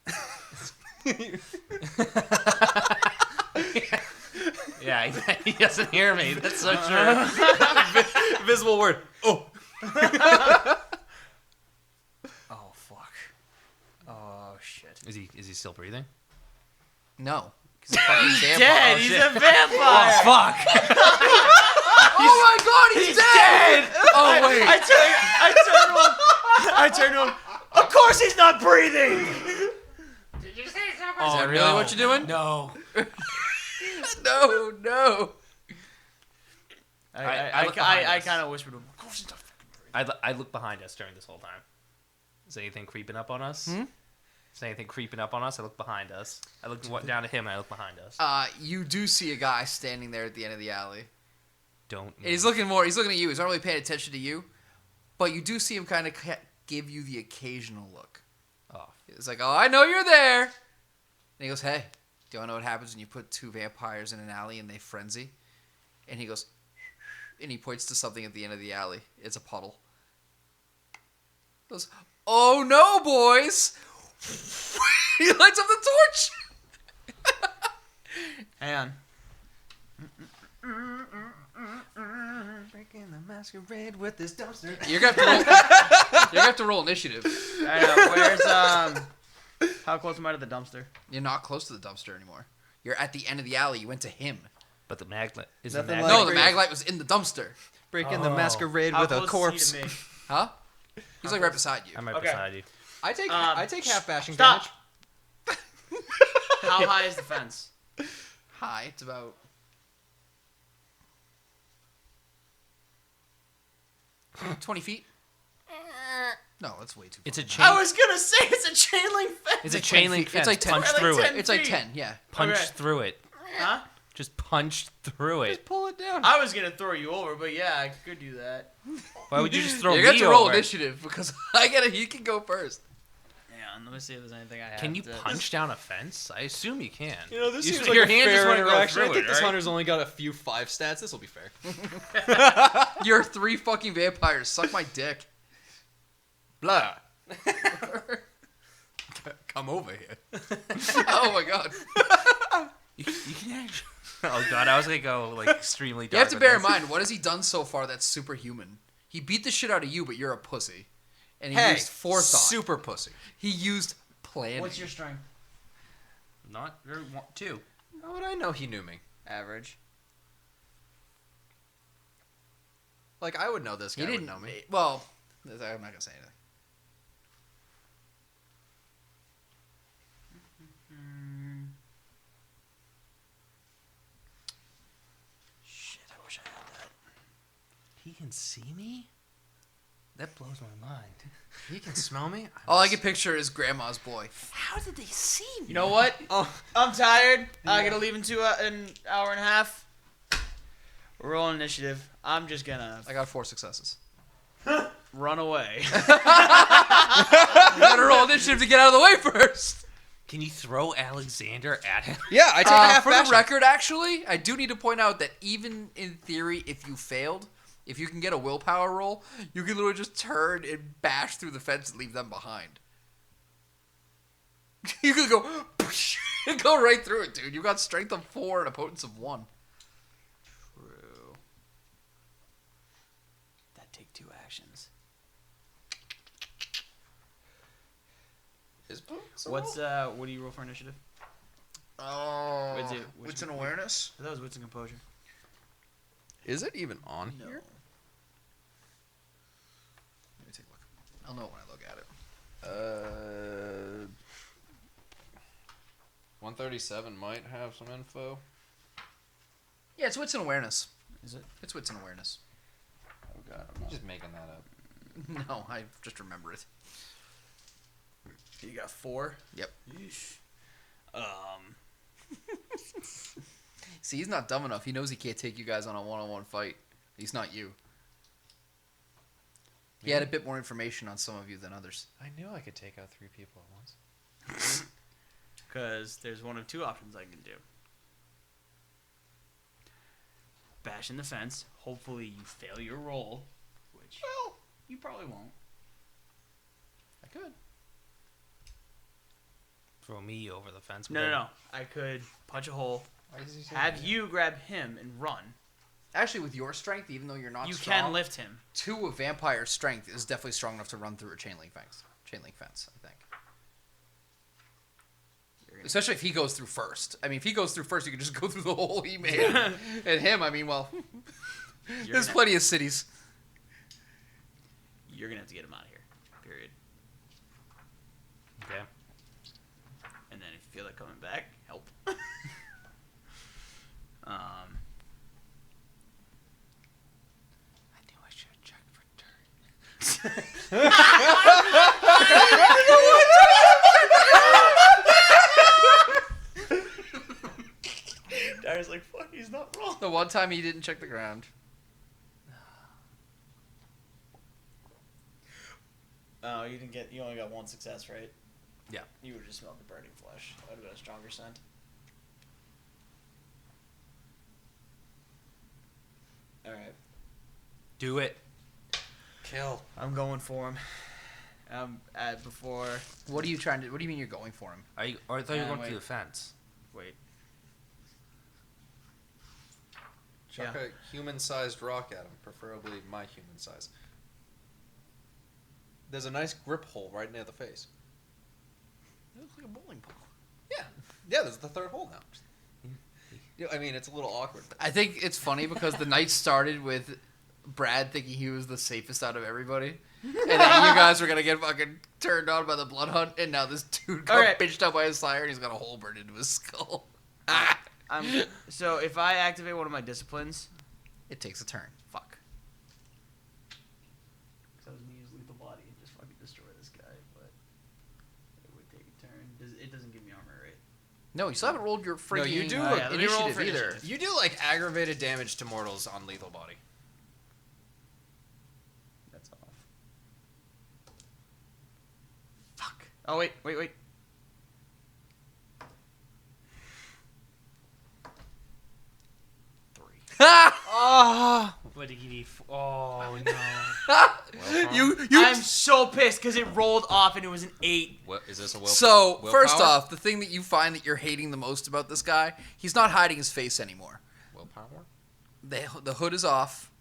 S1: Yeah, he doesn't hear me. That's so true.
S3: Visible word. Oh.
S2: Oh fuck. Oh shit.
S1: Is he still breathing?
S4: No. He's a fucking vampire.
S2: Dead.
S1: Oh,
S2: He's
S1: shit.
S2: a vampire.
S1: Fuck!
S4: Oh my god, he's dead! Oh wait.
S2: I turned to him. Of course he's not breathing.
S4: Is that really what you're doing?
S1: No.
S4: No.
S1: I look behind
S2: I
S1: us.
S2: kind of whispered to him. Of course he's not fucking breathing.
S1: I look behind us during this whole time. Is anything creeping up on us? Is anything creeping up on us? I look behind us. I look down at him and I look behind us.
S4: You do see a guy standing there at the end of the alley.
S1: Don't.
S4: And he's looking at you. He's not really paying attention to you. But you do see him kind of give you the occasional look.
S1: Oh.
S4: It's like, oh, I know you're there. And he goes, hey, do you want to know what happens when you put two vampires in an alley and they frenzy? And he goes, and he points to something at the end of the alley. It's a puddle. He goes, oh no, boys. He lights up the torch.
S2: Hang on.
S3: Breaking the masquerade with this dumpster.
S4: You're gonna have to roll initiative.
S2: I know. Where's How close am I to the dumpster?
S4: You're not close to the dumpster anymore. You're at the end of the alley. You went to him.
S1: But the maglet is
S3: Nothing
S1: the
S3: like-
S1: maglet.
S4: No, the maglite was in the dumpster.
S3: Breaking the
S1: Oh.
S3: masquerade
S2: How
S3: with a
S2: close
S3: corpse.
S2: is he to me?
S4: Huh? He's like right beside you.
S1: I'm right
S2: Okay.
S1: beside you.
S3: I take half bashing
S2: Stop.
S3: damage.
S2: How high is the fence?
S4: Hi. It's about 20 feet. No, that's way too far.
S1: It's a chain.
S2: I was gonna say it's a chain link fence.
S1: It's a
S4: like
S1: chain
S4: 10
S1: link
S4: feet.
S1: fence.
S4: It's like 10
S1: punch
S2: like
S1: through
S2: 10
S1: it.
S4: It's like
S2: feet.
S4: 10, yeah.
S1: Punch
S2: Okay.
S1: through it.
S2: Huh?
S1: Just punch through it.
S3: Pull it down.
S2: I was gonna throw you over, but yeah, I could do that.
S1: Why would you just throw
S4: You're
S1: me
S4: going to have to roll
S1: over?
S4: initiative because I gotta. You can go first.
S2: Yeah, and let me see if there's anything I have.
S1: Can you
S2: to...
S1: punch down a fence? I assume you can.
S3: You know, this
S1: You
S3: seems
S1: s-
S3: like
S1: your
S3: a
S1: hand just
S3: fair
S1: wanna go
S3: interaction. I
S1: through
S3: think
S1: it,
S3: this
S1: right?
S3: hunter's only got a few 5 stats. This will be fair.
S4: You're 3 fucking vampires. Suck my dick.
S3: Blah. Come over here.
S4: Oh my god.
S1: You can actually. Oh god, I was gonna go like extremely dark.
S4: You have to
S1: with
S4: bear in
S1: this.
S4: mind, what has he done so far that's superhuman? He beat the shit out of you, but you're a pussy. And he
S3: Hey,
S4: used forethought.
S3: super pussy.
S4: He used planning.
S2: What's your strength?
S1: Not very two.
S3: How would I know he knew me?
S2: Average.
S3: Like, I would know this guy
S4: He
S3: would
S4: didn't
S3: know me.
S4: Well, I'm not gonna say anything.
S2: Shit, I wish I had that.
S1: He can see me. That blows my mind.
S3: He can smell me?
S4: All I can picture is grandma's boy.
S1: How did they see me?
S2: You know what?
S3: Oh,
S2: I'm tired. I gotta leave in an hour and a half. We're rolling initiative. I'm just gonna
S4: I got 4 successes.
S2: run away.
S4: You gotta roll initiative to get out of the way first.
S1: Can you throw Alexander at him?
S3: yeah, I take a half
S4: For the
S3: bashing.
S4: record, actually, I do need to point out that even in theory, if you failed, if you can get a willpower roll, you can literally just turn and bash through the fence and leave them behind. You could go, would go right through it, dude. You got strength of 4 and a potence of 1.
S2: True. That take 2 actions.
S3: His boots.
S2: What do you roll for initiative?
S4: Oh.
S2: What's
S4: an awareness?
S2: That was wits and composure.
S3: Is it even on here?
S4: Let me take a look. I'll know it when I look at it.
S3: 137 might have some info.
S4: Yeah, it's wits and awareness.
S2: Is it?
S4: It's wits and awareness.
S3: Oh god, I'm just making that up.
S4: No, I just remember it.
S2: You got 4?
S4: Yep.
S2: Yeesh.
S4: See, he's not dumb enough. He knows he can't take you guys on a one-on-one fight. He's not you. He had a bit more information on some of you than others.
S3: I knew I could take out 3 people at once.
S2: Because there's one of 2 options I can do. Bash in the fence. Hopefully you fail your roll. Which, well, you probably won't.
S4: I could.
S1: Throw me over the fence.
S2: No. I could punch a hole,
S3: Why does he say
S2: have
S3: that?
S2: you grab him and run.
S4: Actually, with your strength, even though you're not
S2: You
S4: strong,
S2: can lift him.
S4: 2 of vampire strength is definitely strong enough to run through a chain link fence. I think. Especially if he goes through first. I mean, if he goes through first, you can just go through the hole he made. And him, I mean, well, there's plenty of cities.
S2: You're going to have to get him out of here. Period.
S1: Okay.
S2: And then if you feel like coming back, help. I knew I should have checked for turn. Darius like, fuck, he's not wrong.
S4: The one time he didn't check the ground.
S2: Oh, you only got 1 success, right?
S1: Yeah.
S2: You would just smelled the burning flesh. That would have been a stronger scent. Alright.
S1: Do it.
S3: Kill.
S2: I'm going for him. Before...
S4: What do you mean you're going for him?
S1: Are you? Or I thought you were going
S2: wait.
S1: through the fence.
S2: Wait.
S3: Chuck a human-sized rock at him, preferably my human size. There's a nice grip hole right near the face.
S4: It looks like a bowling ball.
S3: Yeah, there's the 3rd hole now. Yeah, I mean, it's a little awkward. But
S4: I think it's funny because the night started with Brad thinking he was the safest out of everybody. And then you guys were going to get fucking turned on by the blood hunt. And now this dude got bitched up by his sire and he's got a hole burned into his skull.
S2: So if I activate one of my disciplines...
S4: It takes a turn. Fuck.
S2: Because I was going to use lethal body and just fucking destroy this guy, but it would take a turn. It doesn't give me armor, right?
S4: No, you still haven't rolled your freaking
S3: you do.
S2: Let me roll for
S4: either.
S2: initiative.
S3: you do like aggravated damage to mortals on lethal body.
S2: That's off. Fuck. Oh, wait.
S1: Oh, what did he give you? Oh no.
S2: I'm so pissed because it rolled off and it was an 8.
S3: What is this a will?
S4: So,
S3: willpower?
S4: first off, the thing that you find that you're hating the most about this guy, he's not hiding his face anymore.
S3: Willpower?
S4: The hood is off.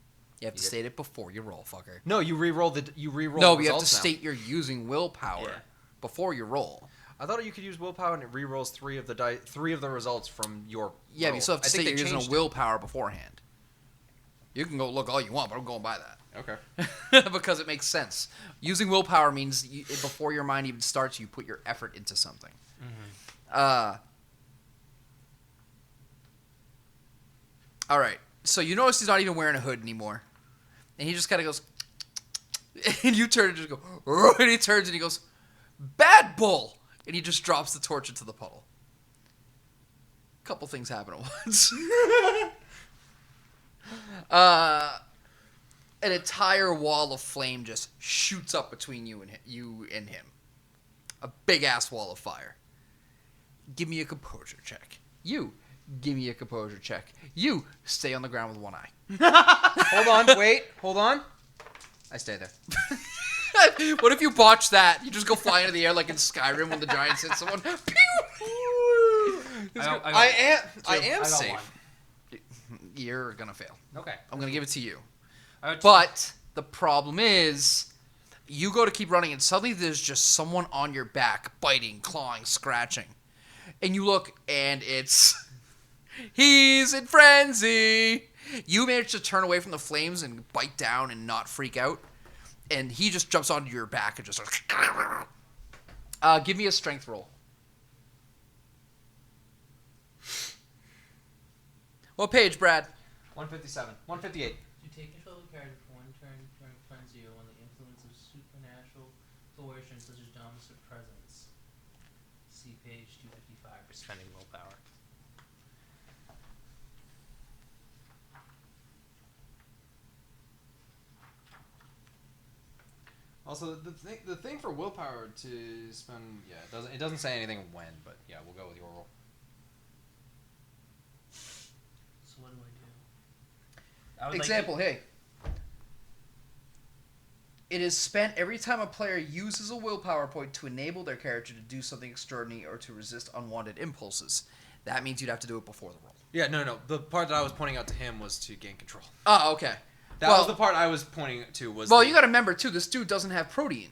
S4: You have to state it before you roll, fucker.
S3: No, you re-roll the
S4: No,
S3: the
S4: you have to
S3: results now.
S4: state you're using willpower
S2: Yeah.
S4: before you roll.
S3: I thought you could use willpower and it re-rolls 3 of the results from your
S4: Yeah, but
S3: roll.
S4: you still have to
S3: I think
S4: state you're
S3: they
S4: using a
S3: changed
S4: willpower beforehand. You can go look all you want, but I'm going by that.
S3: it. Okay.
S4: Because it makes sense. Using willpower means before your mind even starts, you put your effort into something. All right. So you notice he's not even wearing a hood anymore. And he just kind of goes... And you turn and just go... And he turns and he goes... Bad bull! And he just drops the torch into the puddle. Couple things happen at once. An entire wall of flame just shoots up between you and him. A big-ass wall of fire. Give me a composure check. You, give me a composure check. You, stay on the ground with one eye.
S3: Hold on. I stay there.
S4: What if you botch that? You just go fly into the air like in Skyrim when the giants hit someone. Pew!
S3: I am
S1: got
S3: safe.
S1: one.
S4: You're gonna fail.
S1: Okay.
S4: I'm gonna give it to you.
S1: I would-
S4: But the problem is, you go to keep running, and suddenly there's just someone on your back, biting, clawing, scratching, and you look, and he's in frenzy. You manage to turn away from the flames and bite down and not freak out, and he just jumps onto your back and just starts. Give me a strength roll. What page, Brad?
S3: 157. 158.
S5: You take control of the character for one turn during frenzy or when the influence of supernatural coercion such as dominance or presence. See page 255.
S1: We're spending willpower.
S3: Also, the thing for willpower to spend, it doesn't say anything when, but yeah, we'll go with your roll.
S5: So what do I do?
S1: I would
S4: Example, hey. It is spent every time a player uses a willpower point to enable their character to do something extraordinary or to resist unwanted impulses. That means you'd have to do it before the roll.
S3: Yeah, no. The part that I was pointing out to him was to gain control.
S4: Oh, okay.
S3: That was the part I was pointing to.
S4: Well, you got to remember too. This dude doesn't have protein,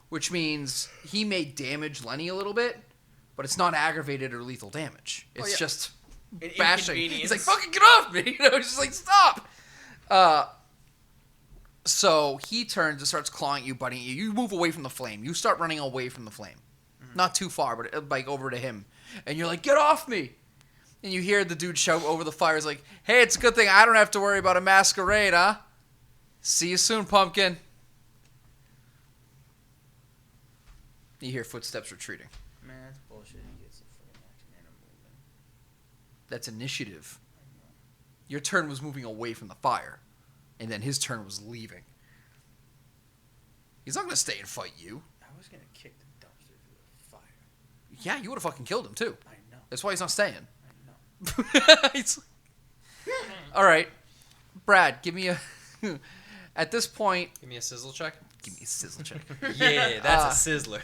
S4: which means he may damage Lenny a little bit, but it's not aggravated or lethal damage. It's just
S2: An
S4: bashing.
S2: inconvenience.
S4: He's like, "Fucking get off me!" You know, he's just like, "Stop." So he turns and starts clawing you, biting you. You move away from the flame. You start running away from the flame, not too far, but like over to him, and you're like, "Get off me!" And you hear the dude shout over the fire, "He's like, hey, it's a good thing I don't have to worry about a masquerade, huh? See you soon, pumpkin." You hear footsteps retreating.
S2: Man, that's bullshit. He gets a fucking action and a movement.
S4: That's initiative. Your turn was moving away from the fire, and then his turn was leaving. He's not going to stay and fight you.
S2: I was gonna kick the dumpster through the fire.
S4: Yeah, you would have fucking killed him, too.
S2: I know.
S4: That's why he's not staying.
S2: I know.
S4: All right. Brad, give me a... At this point...
S3: Give me a sizzle check.
S4: Give me a sizzle check.
S3: Yeah, that's a sizzler.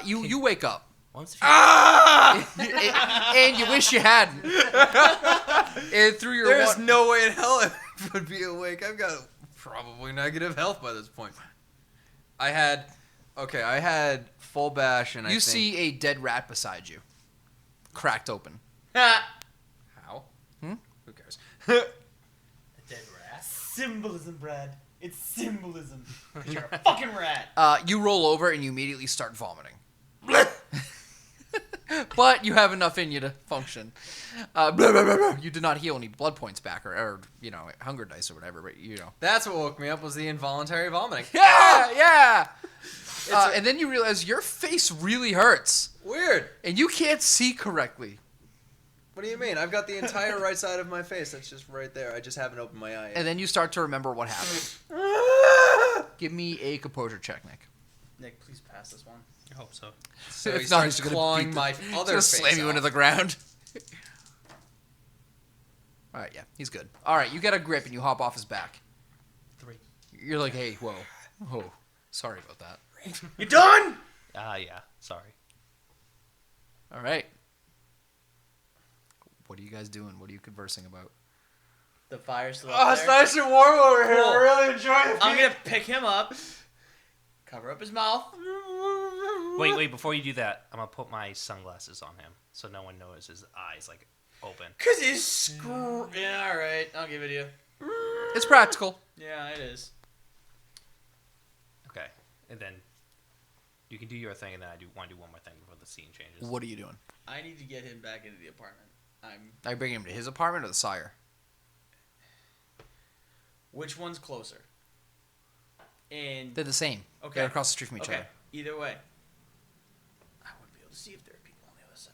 S4: You wake up.
S1: Once
S4: and you wish you hadn't. And through your
S3: There's no way in hell I would be awake. I've got probably negative health by this point. I had full bash, and
S4: you see a dead rat beside you, cracked open.
S3: How?
S4: Hmm?
S3: Who cares?
S5: A dead rat?
S2: Symbolism, Brad. It's symbolism. You're a fucking rat.
S4: You roll over and you immediately start vomiting. But you have enough in you to function. You did not heal any blood points back, or hunger dice or whatever. But
S3: That's what woke me up was the involuntary vomiting.
S4: yeah. And then you realize your face really hurts,
S3: Weird.
S4: and you can't see correctly.
S3: What do you mean? I've got the entire right side of my face. That's just right there. I just haven't opened my eye yet.
S4: And then you start to remember what happened. Give me a composure check, Nick.
S2: Nick, please pass this one.
S1: I hope so.
S3: So
S4: If
S3: he
S4: not,
S3: starts
S4: he's gonna
S3: clawing
S4: beat
S3: my
S4: He's
S3: other
S4: gonna
S3: face
S4: slam you
S3: off.
S4: into the ground. All right, yeah, he's good. All right, you get a grip and you hop off his back.
S1: 3.
S4: You're like, hey, whoa, sorry about that.
S2: You done?
S1: Yeah. Sorry.
S4: All right. What are you guys doing? What are you conversing about?
S2: The fire's still
S3: Oh,
S2: up
S3: it's
S2: there.
S3: nice and warm over here.
S2: Cool.
S3: I really enjoy it.
S2: I'm gonna pick him up, cover up his mouth.
S1: Wait. Before you do that, I'm gonna put my sunglasses on him so no one knows his eyes like open.
S2: Cause he's Yeah, all right. I'll give it to you.
S4: It's practical.
S2: Yeah, it is.
S1: Okay, and then you can do your thing, and then I want to do one more thing before the scene changes.
S4: What are you doing?
S2: I need to get him back into the apartment.
S4: Are you bringing him to his apartment or the sire?
S2: Which one's closer? And
S4: They're the same.
S2: okay,
S4: They're across the street from each
S2: okay.
S4: other.
S2: Either way, I would be able to see if there are people on the other side.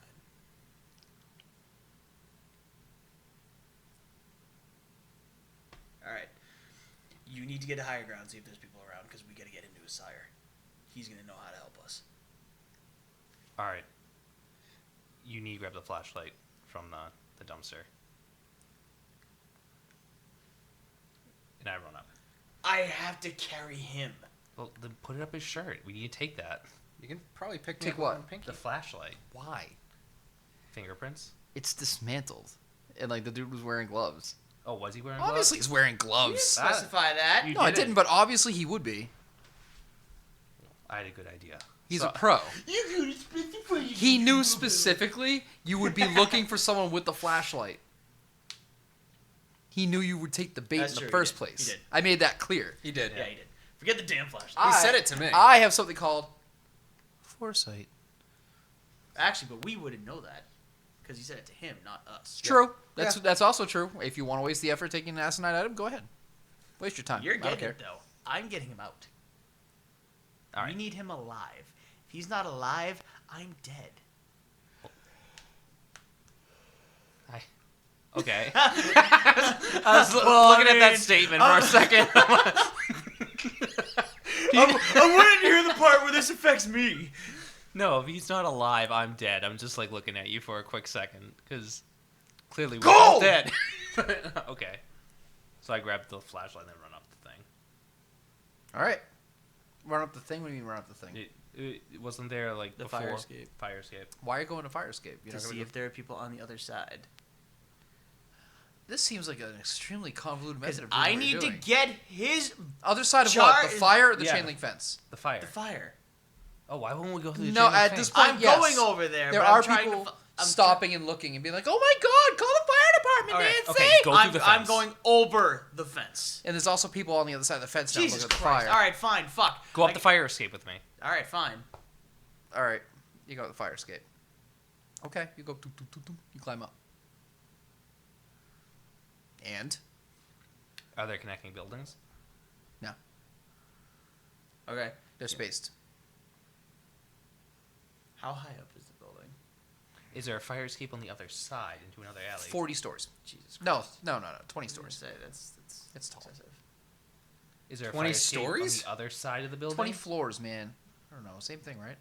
S2: All right, you need to get to higher ground, see if there's people around, because we got to get him to his sire. He's gonna know how to help us.
S1: All right. You need to grab the flashlight from the dumpster. And I run up.
S2: I have to carry him.
S1: Well, then put it up his shirt. We need to take that.
S3: You can probably pick me
S4: Pick
S3: up
S4: what?
S3: on pinky.
S1: The flashlight.
S4: Why?
S1: Fingerprints.
S4: It's dismantled, and like the dude was wearing gloves.
S1: Oh, was he wearing
S4: Obviously,
S1: gloves?
S4: he's wearing
S2: You
S4: gloves.
S2: specify that.
S1: You
S4: No, I
S1: didn't.
S4: didn't, but obviously he would be.
S1: I had a good idea.
S4: He's
S1: So-
S4: a pro.
S6: You could specify.
S4: He knew specifically you would be looking for someone with the flashlight. He knew you would take the bait
S2: That's
S4: in the
S2: true, he
S4: first
S2: did.
S4: place.
S2: He did.
S4: I made that clear.
S3: He did.
S2: Yeah, he did. Forget the damn flashlight.
S3: He
S4: I-
S3: said it to me.
S4: I have something called foresight.
S2: Actually, but we wouldn't know that because you said it to him, not us.
S4: True.
S3: Yeah.
S4: That's also true. If you want to waste the effort taking an asinine item, go ahead. Waste your time.
S2: You're
S4: I don't
S2: getting
S4: care.
S2: it though. I'm getting him out.
S1: All right.
S2: We need him alive. If he's not alive, I'm dead.
S1: Okay. I was looking at that statement for a second.
S2: I wanted to hear the part where this affects me.
S1: No, if he's not alive, I'm dead. I'm just like looking at you for a quick second because clearly we're
S4: Go!
S1: all dead. Okay. So I grabbed the flashlight and then run up the thing.
S4: All right. Run up the thing. What do you mean run up the thing?
S1: It wasn't there like
S2: The
S1: before
S2: fire escape.
S1: Fire escape.
S4: Why are you going to fire escape? You're
S2: To
S4: not gonna
S2: see
S4: go-
S2: if there are people on the other side.
S4: This seems like an extremely convoluted
S2: Because
S4: method of doing
S2: I
S4: what
S2: need
S4: you're
S2: to
S4: doing.
S2: get his
S4: Other side of
S2: Char
S4: what? The
S2: is-
S4: fire or the
S1: yeah.
S4: chain link fence?
S1: The fire.
S2: the fire.
S1: Oh, why won't we go through the
S4: No,
S1: chain link
S4: at
S1: fence?
S4: this point,
S2: I'm
S4: yes.
S2: going over there.
S4: There
S2: but
S4: are
S2: I'm trying
S4: people
S2: to, I'm
S4: stopping and looking and being like, "Oh my God, call the fire department,
S2: All right,
S4: Nancy!"
S1: okay, go through
S2: I'm,
S1: the
S2: I'm
S1: fence.
S2: going over the fence.
S4: And there's also people on the other side of the fence now
S2: Jesus
S4: looking at the
S2: Christ!
S4: fire.
S2: All right, fine. Fuck.
S1: Go up
S2: I-
S1: the fire escape with me.
S2: All right, fine.
S4: All right, you go to the fire escape. Okay, you go. Doo, doo, doo, doo, you climb up. And
S1: Are there connecting buildings?
S2: Okay.
S4: they're spaced.
S2: How high up is the building?
S1: Is there a fire escape on the other side into another alley?
S4: 40 stories.
S2: Jesus Christ.
S4: No. 20
S2: I was gonna
S4: stories.
S2: say, that's
S4: It's tall.
S2: excessive.
S1: Is there a
S3: 20
S1: fire escape
S3: stories?
S1: on the other side of the building?
S4: 20 floors, man. I don't know. Same thing, right?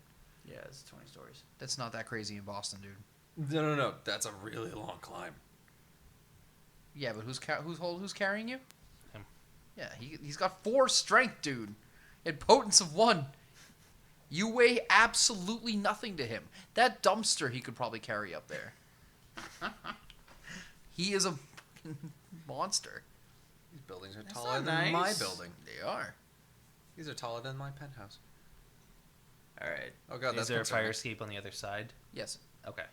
S2: Yeah, it's 20 stories.
S4: That's not that crazy in Boston, dude.
S3: No. That's a really long climb.
S4: Yeah, but who's carrying you?
S1: Him.
S4: Yeah, he's got 4 strength, dude, and potence of 1. You weigh absolutely nothing to him. That dumpster he could probably carry up there. He is a monster.
S3: These buildings are
S2: That's
S3: taller
S2: not
S3: than my
S2: nice.
S3: building.
S4: They are.
S3: These are taller than my penthouse.
S2: All right.
S3: Oh god,
S1: Is
S3: that's
S1: there a fire
S3: concerning.
S1: escape on the other side?
S4: Yes.
S1: Okay.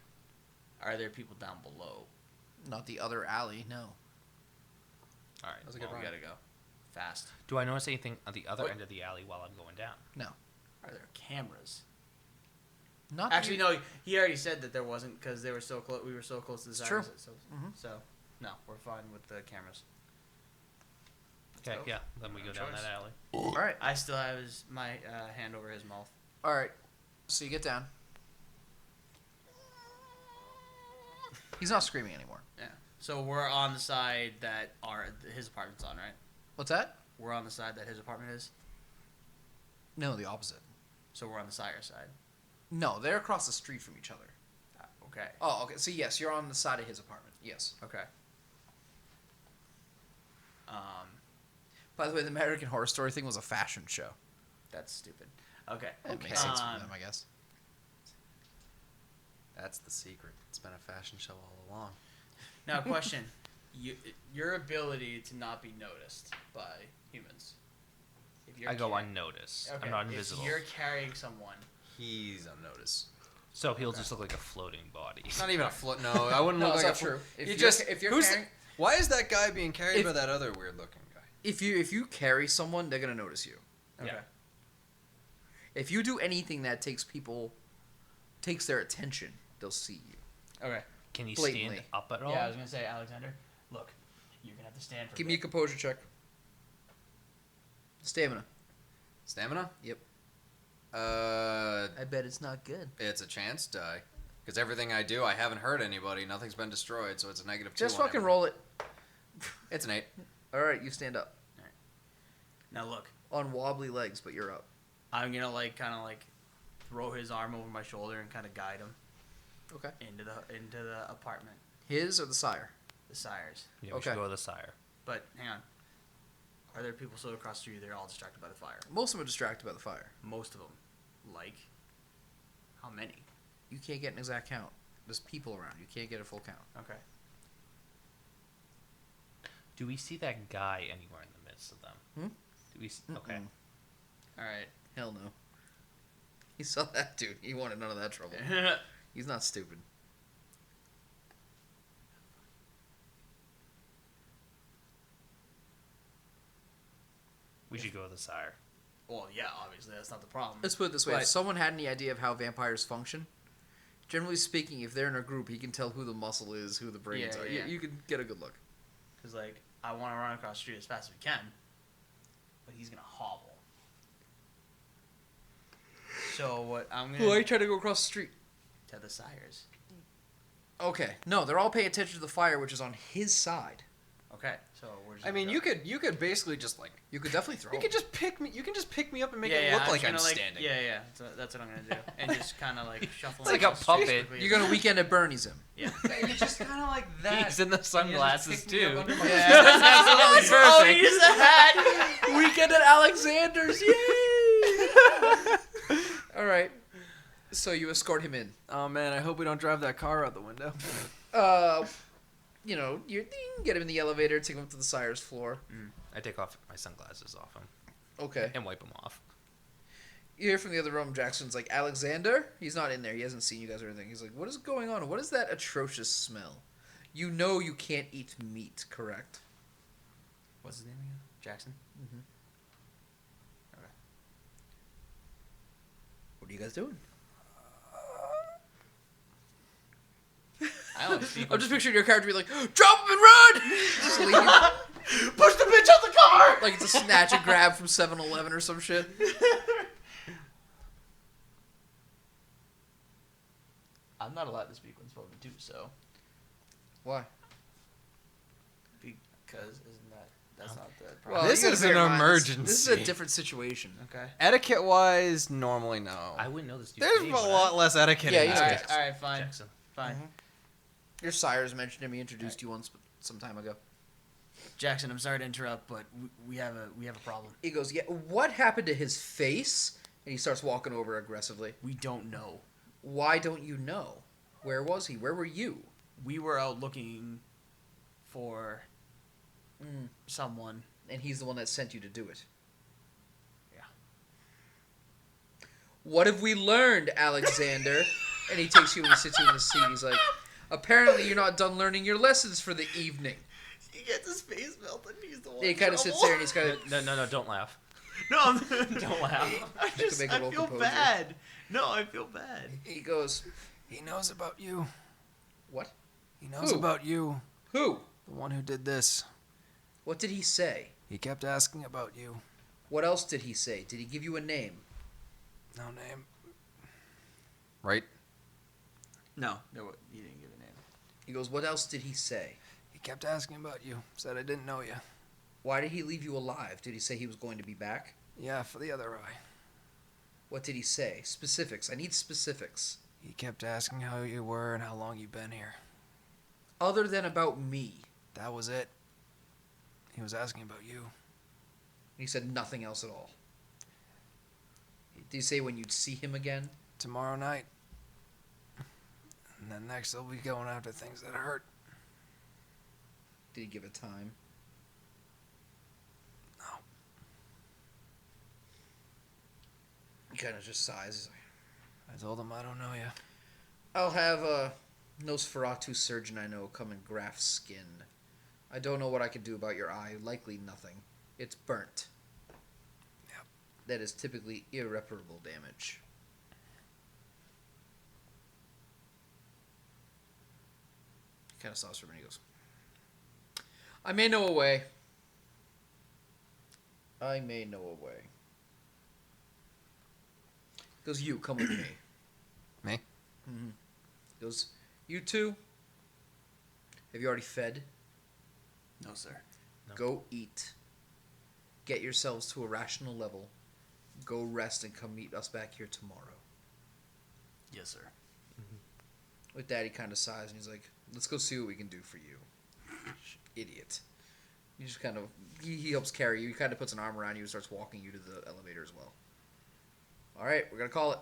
S2: Are there people down below?
S4: Not the other alley, no.
S1: All right.
S3: That was a good
S2: Well, we
S3: run.
S2: gotta go fast.
S1: Do I notice anything on the other
S2: What?
S1: end of the alley while I'm going down?
S4: No.
S2: Are there cameras?
S4: Not
S2: Actually, no. He already said that there wasn't because they were so close. We were so close to the
S4: It's
S2: side.
S4: true.
S2: So, so, no, we're fine with the cameras.
S1: Okay,
S2: go.
S1: yeah. Then we go
S2: No
S1: down
S2: choice.
S1: that alley.
S4: All right.
S2: I still have my hand over his mouth.
S4: All right. So you get down. He's not screaming anymore.
S2: Yeah. So we're on the side that his apartment's on, right?
S4: What's that?
S2: We're on the side that his apartment is.
S4: No, the opposite.
S2: So we're on the Sire side.
S4: No, they're across the street from each other.
S2: Okay.
S4: Oh, okay. So yes, you're on the side of his apartment. Yes.
S2: Okay.
S4: By the way, the American Horror Story thing was a fashion show.
S2: That's stupid. Okay.
S4: It makes sense for
S2: Um,
S4: them, I guess.
S3: That's the secret. It's been a fashion show all along.
S2: Now, question: your ability to not be noticed by humans. If
S1: I go
S2: carrying-
S1: unnoticed.
S2: Okay,
S1: I'm not invisible.
S2: If you're carrying someone,
S3: He's unnoticed.
S1: So he'll just look like a floating body.
S3: It's not even a float. No, I wouldn't
S4: No,
S3: look
S4: it's
S3: like
S4: not
S3: a float.
S4: true. If
S3: You
S4: you're-
S3: just
S4: if you're
S3: who's
S4: carrying-
S3: why is that guy being carried
S4: If-
S3: by that other weird looking guy?
S4: If you carry someone, they're gonna notice you.
S2: okay.
S1: Yeah.
S4: If you do anything that takes their attention, they'll see you.
S2: Okay.
S1: Can he
S4: Blatantly.
S1: stand up at all?
S2: Yeah, I was gonna say, Alexander, look, you're gonna have to stand for.
S4: Give me a composure check. Stamina.
S3: Stamina?
S4: Yep.
S3: I
S4: bet it's not good.
S3: it's a chance die. Because everything I do, I haven't hurt anybody. Nothing's been destroyed, so it's a -2.
S4: Just
S3: on
S4: fucking
S3: everything.
S4: roll it.
S3: It's an 8.
S4: All right, you stand up
S2: Now look,
S4: on wobbly legs, but you're up.
S2: I'm gonna kind of throw his arm over my shoulder and kind of guide him
S4: Okay.
S2: into the apartment,
S4: His or the sire?
S2: the Sires.
S1: Yeah, we
S4: Okay.
S1: should go with the sire.
S2: But hang on, are there people still across the street? They're all distracted by the fire.
S4: Most of them are distracted by the fire.
S2: Most of them, like many?
S4: You can't get an exact count. There's people around. You can't get a full count.
S2: Okay.
S1: Do we see that guy anywhere in the midst of them? Do we? Okay.
S2: All right.
S4: Hell no. He saw that dude. He wanted none of that trouble. He's not stupid.
S1: We should go with the sire.
S2: Well, yeah, obviously that's not the problem.
S4: Let's put it this way.
S2: But-
S4: If someone had any idea of how vampires function, generally speaking, if they're in a group, he can tell who the muscle is, who the brains
S2: Yeah,
S4: are.
S2: yeah.
S4: You can get a good look.
S2: Because, like, I want to run across the street as fast as we can, but he's going to hobble. So, what I'm going
S4: Who are you
S2: to...
S4: trying to go across the street?
S2: To the sires.
S4: Okay. No, they're all paying attention to the fire, which is on his side.
S2: Okay, so we're just
S3: I mean,
S2: gonna go.
S3: you could basically just like
S4: You could definitely throw
S3: you
S4: him.
S3: could just pick me. You can just pick me up and make
S2: yeah,
S3: it
S2: yeah,
S3: look like
S2: just
S3: I'm
S2: gonna,
S3: standing.
S2: Yeah. So that's what I'm going to do. And just kind of, like, shuffle
S1: It's like a
S2: across the
S1: puppet.
S2: street quickly.
S4: You're going to weekend at Bernie's him.
S2: Yeah.
S3: Yeah, you're just kind of like that.
S1: He's in the sunglasses too.
S3: Yeah.
S1: That's absolutely
S2: Oh,
S1: perfect.
S2: he's a hat!
S4: Weekend at Alexander's. Yay! All right. So you escort him in.
S3: Oh man, I hope we don't drive that car out the window.
S4: You know, you can get him in the elevator, take him up to the sire's floor.
S1: I take off my sunglasses off him
S4: Okay.
S1: and wipe them off.
S4: You hear from the other room, Jackson's like, Alexander? He's not in there. He hasn't seen you guys or anything. He's like, what is going on? What is that atrocious smell? You know you can't eat meat, correct?
S2: What's his name again? Jackson?
S4: What are you guys doing?
S2: I only speak
S4: I'm just picturing your character be like, drop him and run! Just leave.
S3: Push the bitch out the car.
S4: Like it's a snatch and grab from 7-Eleven or some shit.
S2: I'm not allowed to speak when spoken to, so...
S4: Why?
S2: Because that's not the
S4: Well,
S2: problem.
S3: This
S4: you gotta
S3: is
S4: bear
S3: an
S4: in mind,
S3: emergency.
S4: This is a different situation.
S2: Okay.
S3: Etiquette wise, normally no.
S1: I wouldn't know this dude.
S3: There's a lot less etiquette.
S4: Yeah,
S3: in
S4: you
S3: this
S4: know.
S3: case.
S2: Alright, fine.
S1: Jackson.
S2: Fine.
S4: Your sires mentioned him. He introduced you once some time ago.
S2: Jackson, I'm sorry to interrupt, but we have a problem.
S4: He goes, yeah, what happened to his face? And he starts walking over aggressively.
S2: We don't know.
S4: Why don't you know? Where was he? Where were you?
S2: We were out looking for someone.
S4: And he's the one that sent you to do it.
S2: Yeah.
S4: What have we learned, Alexander? And he takes you and he sits you in the seat. He's like, apparently you're not done learning your lessons for the evening.
S2: He gets his face melted. He's the one.
S4: And he kind of sits there and he's kind of...
S1: No, don't laugh.
S2: No,
S1: Don't laugh.
S4: make a low
S2: feel
S4: composer.
S2: bad. No, I feel bad.
S4: He goes,
S3: He knows about you.
S4: what?
S3: He knows
S4: Who?
S3: about you.
S4: Who?
S3: The one who did this.
S4: What did he say?
S3: He kept asking about you.
S4: What else did he say? Did he give you a name?
S3: No name. Right?
S2: No, he didn't give a name.
S4: He goes, what else did he say?
S3: He kept asking about you. Said I didn't know you.
S4: Why did he leave you alive? Did he say he was going to be back?
S3: Yeah, for the other eye.
S4: What did he say? Specifics. I need specifics.
S3: He kept asking how you were and how long you've been here.
S4: Other than about me.
S3: That was it. He was asking about you.
S4: He said nothing else at all. Did he say when you'd see him again?
S3: Tomorrow night. And then next he'll be going after things that hurt.
S4: Did he give a time?
S3: No.
S4: He kind of just sighs. He's like,
S3: I told him I don't know you.
S4: I'll have a Nosferatu surgeon I know come and graft skin. I don't know what I can do about your eye. Likely nothing. It's burnt.
S3: Yep.
S4: That is typically irreparable damage. He kind of stops for a minute. He goes, I may know a way. I may know a way. He goes, you, come with me.
S3: Me?
S4: Mm-hmm. He goes, you two, have you already fed?
S2: No, sir.
S1: No.
S4: Go eat. Get yourselves to a rational level. Go rest and come meet us back here tomorrow.
S2: Yes, sir.
S4: With that, he kind of sighs and he's like, let's go see what we can do for you. Idiot. He just kind of, he helps carry you. He kind of puts an arm around you and starts walking you to the elevator as well. All right, we're going to call it.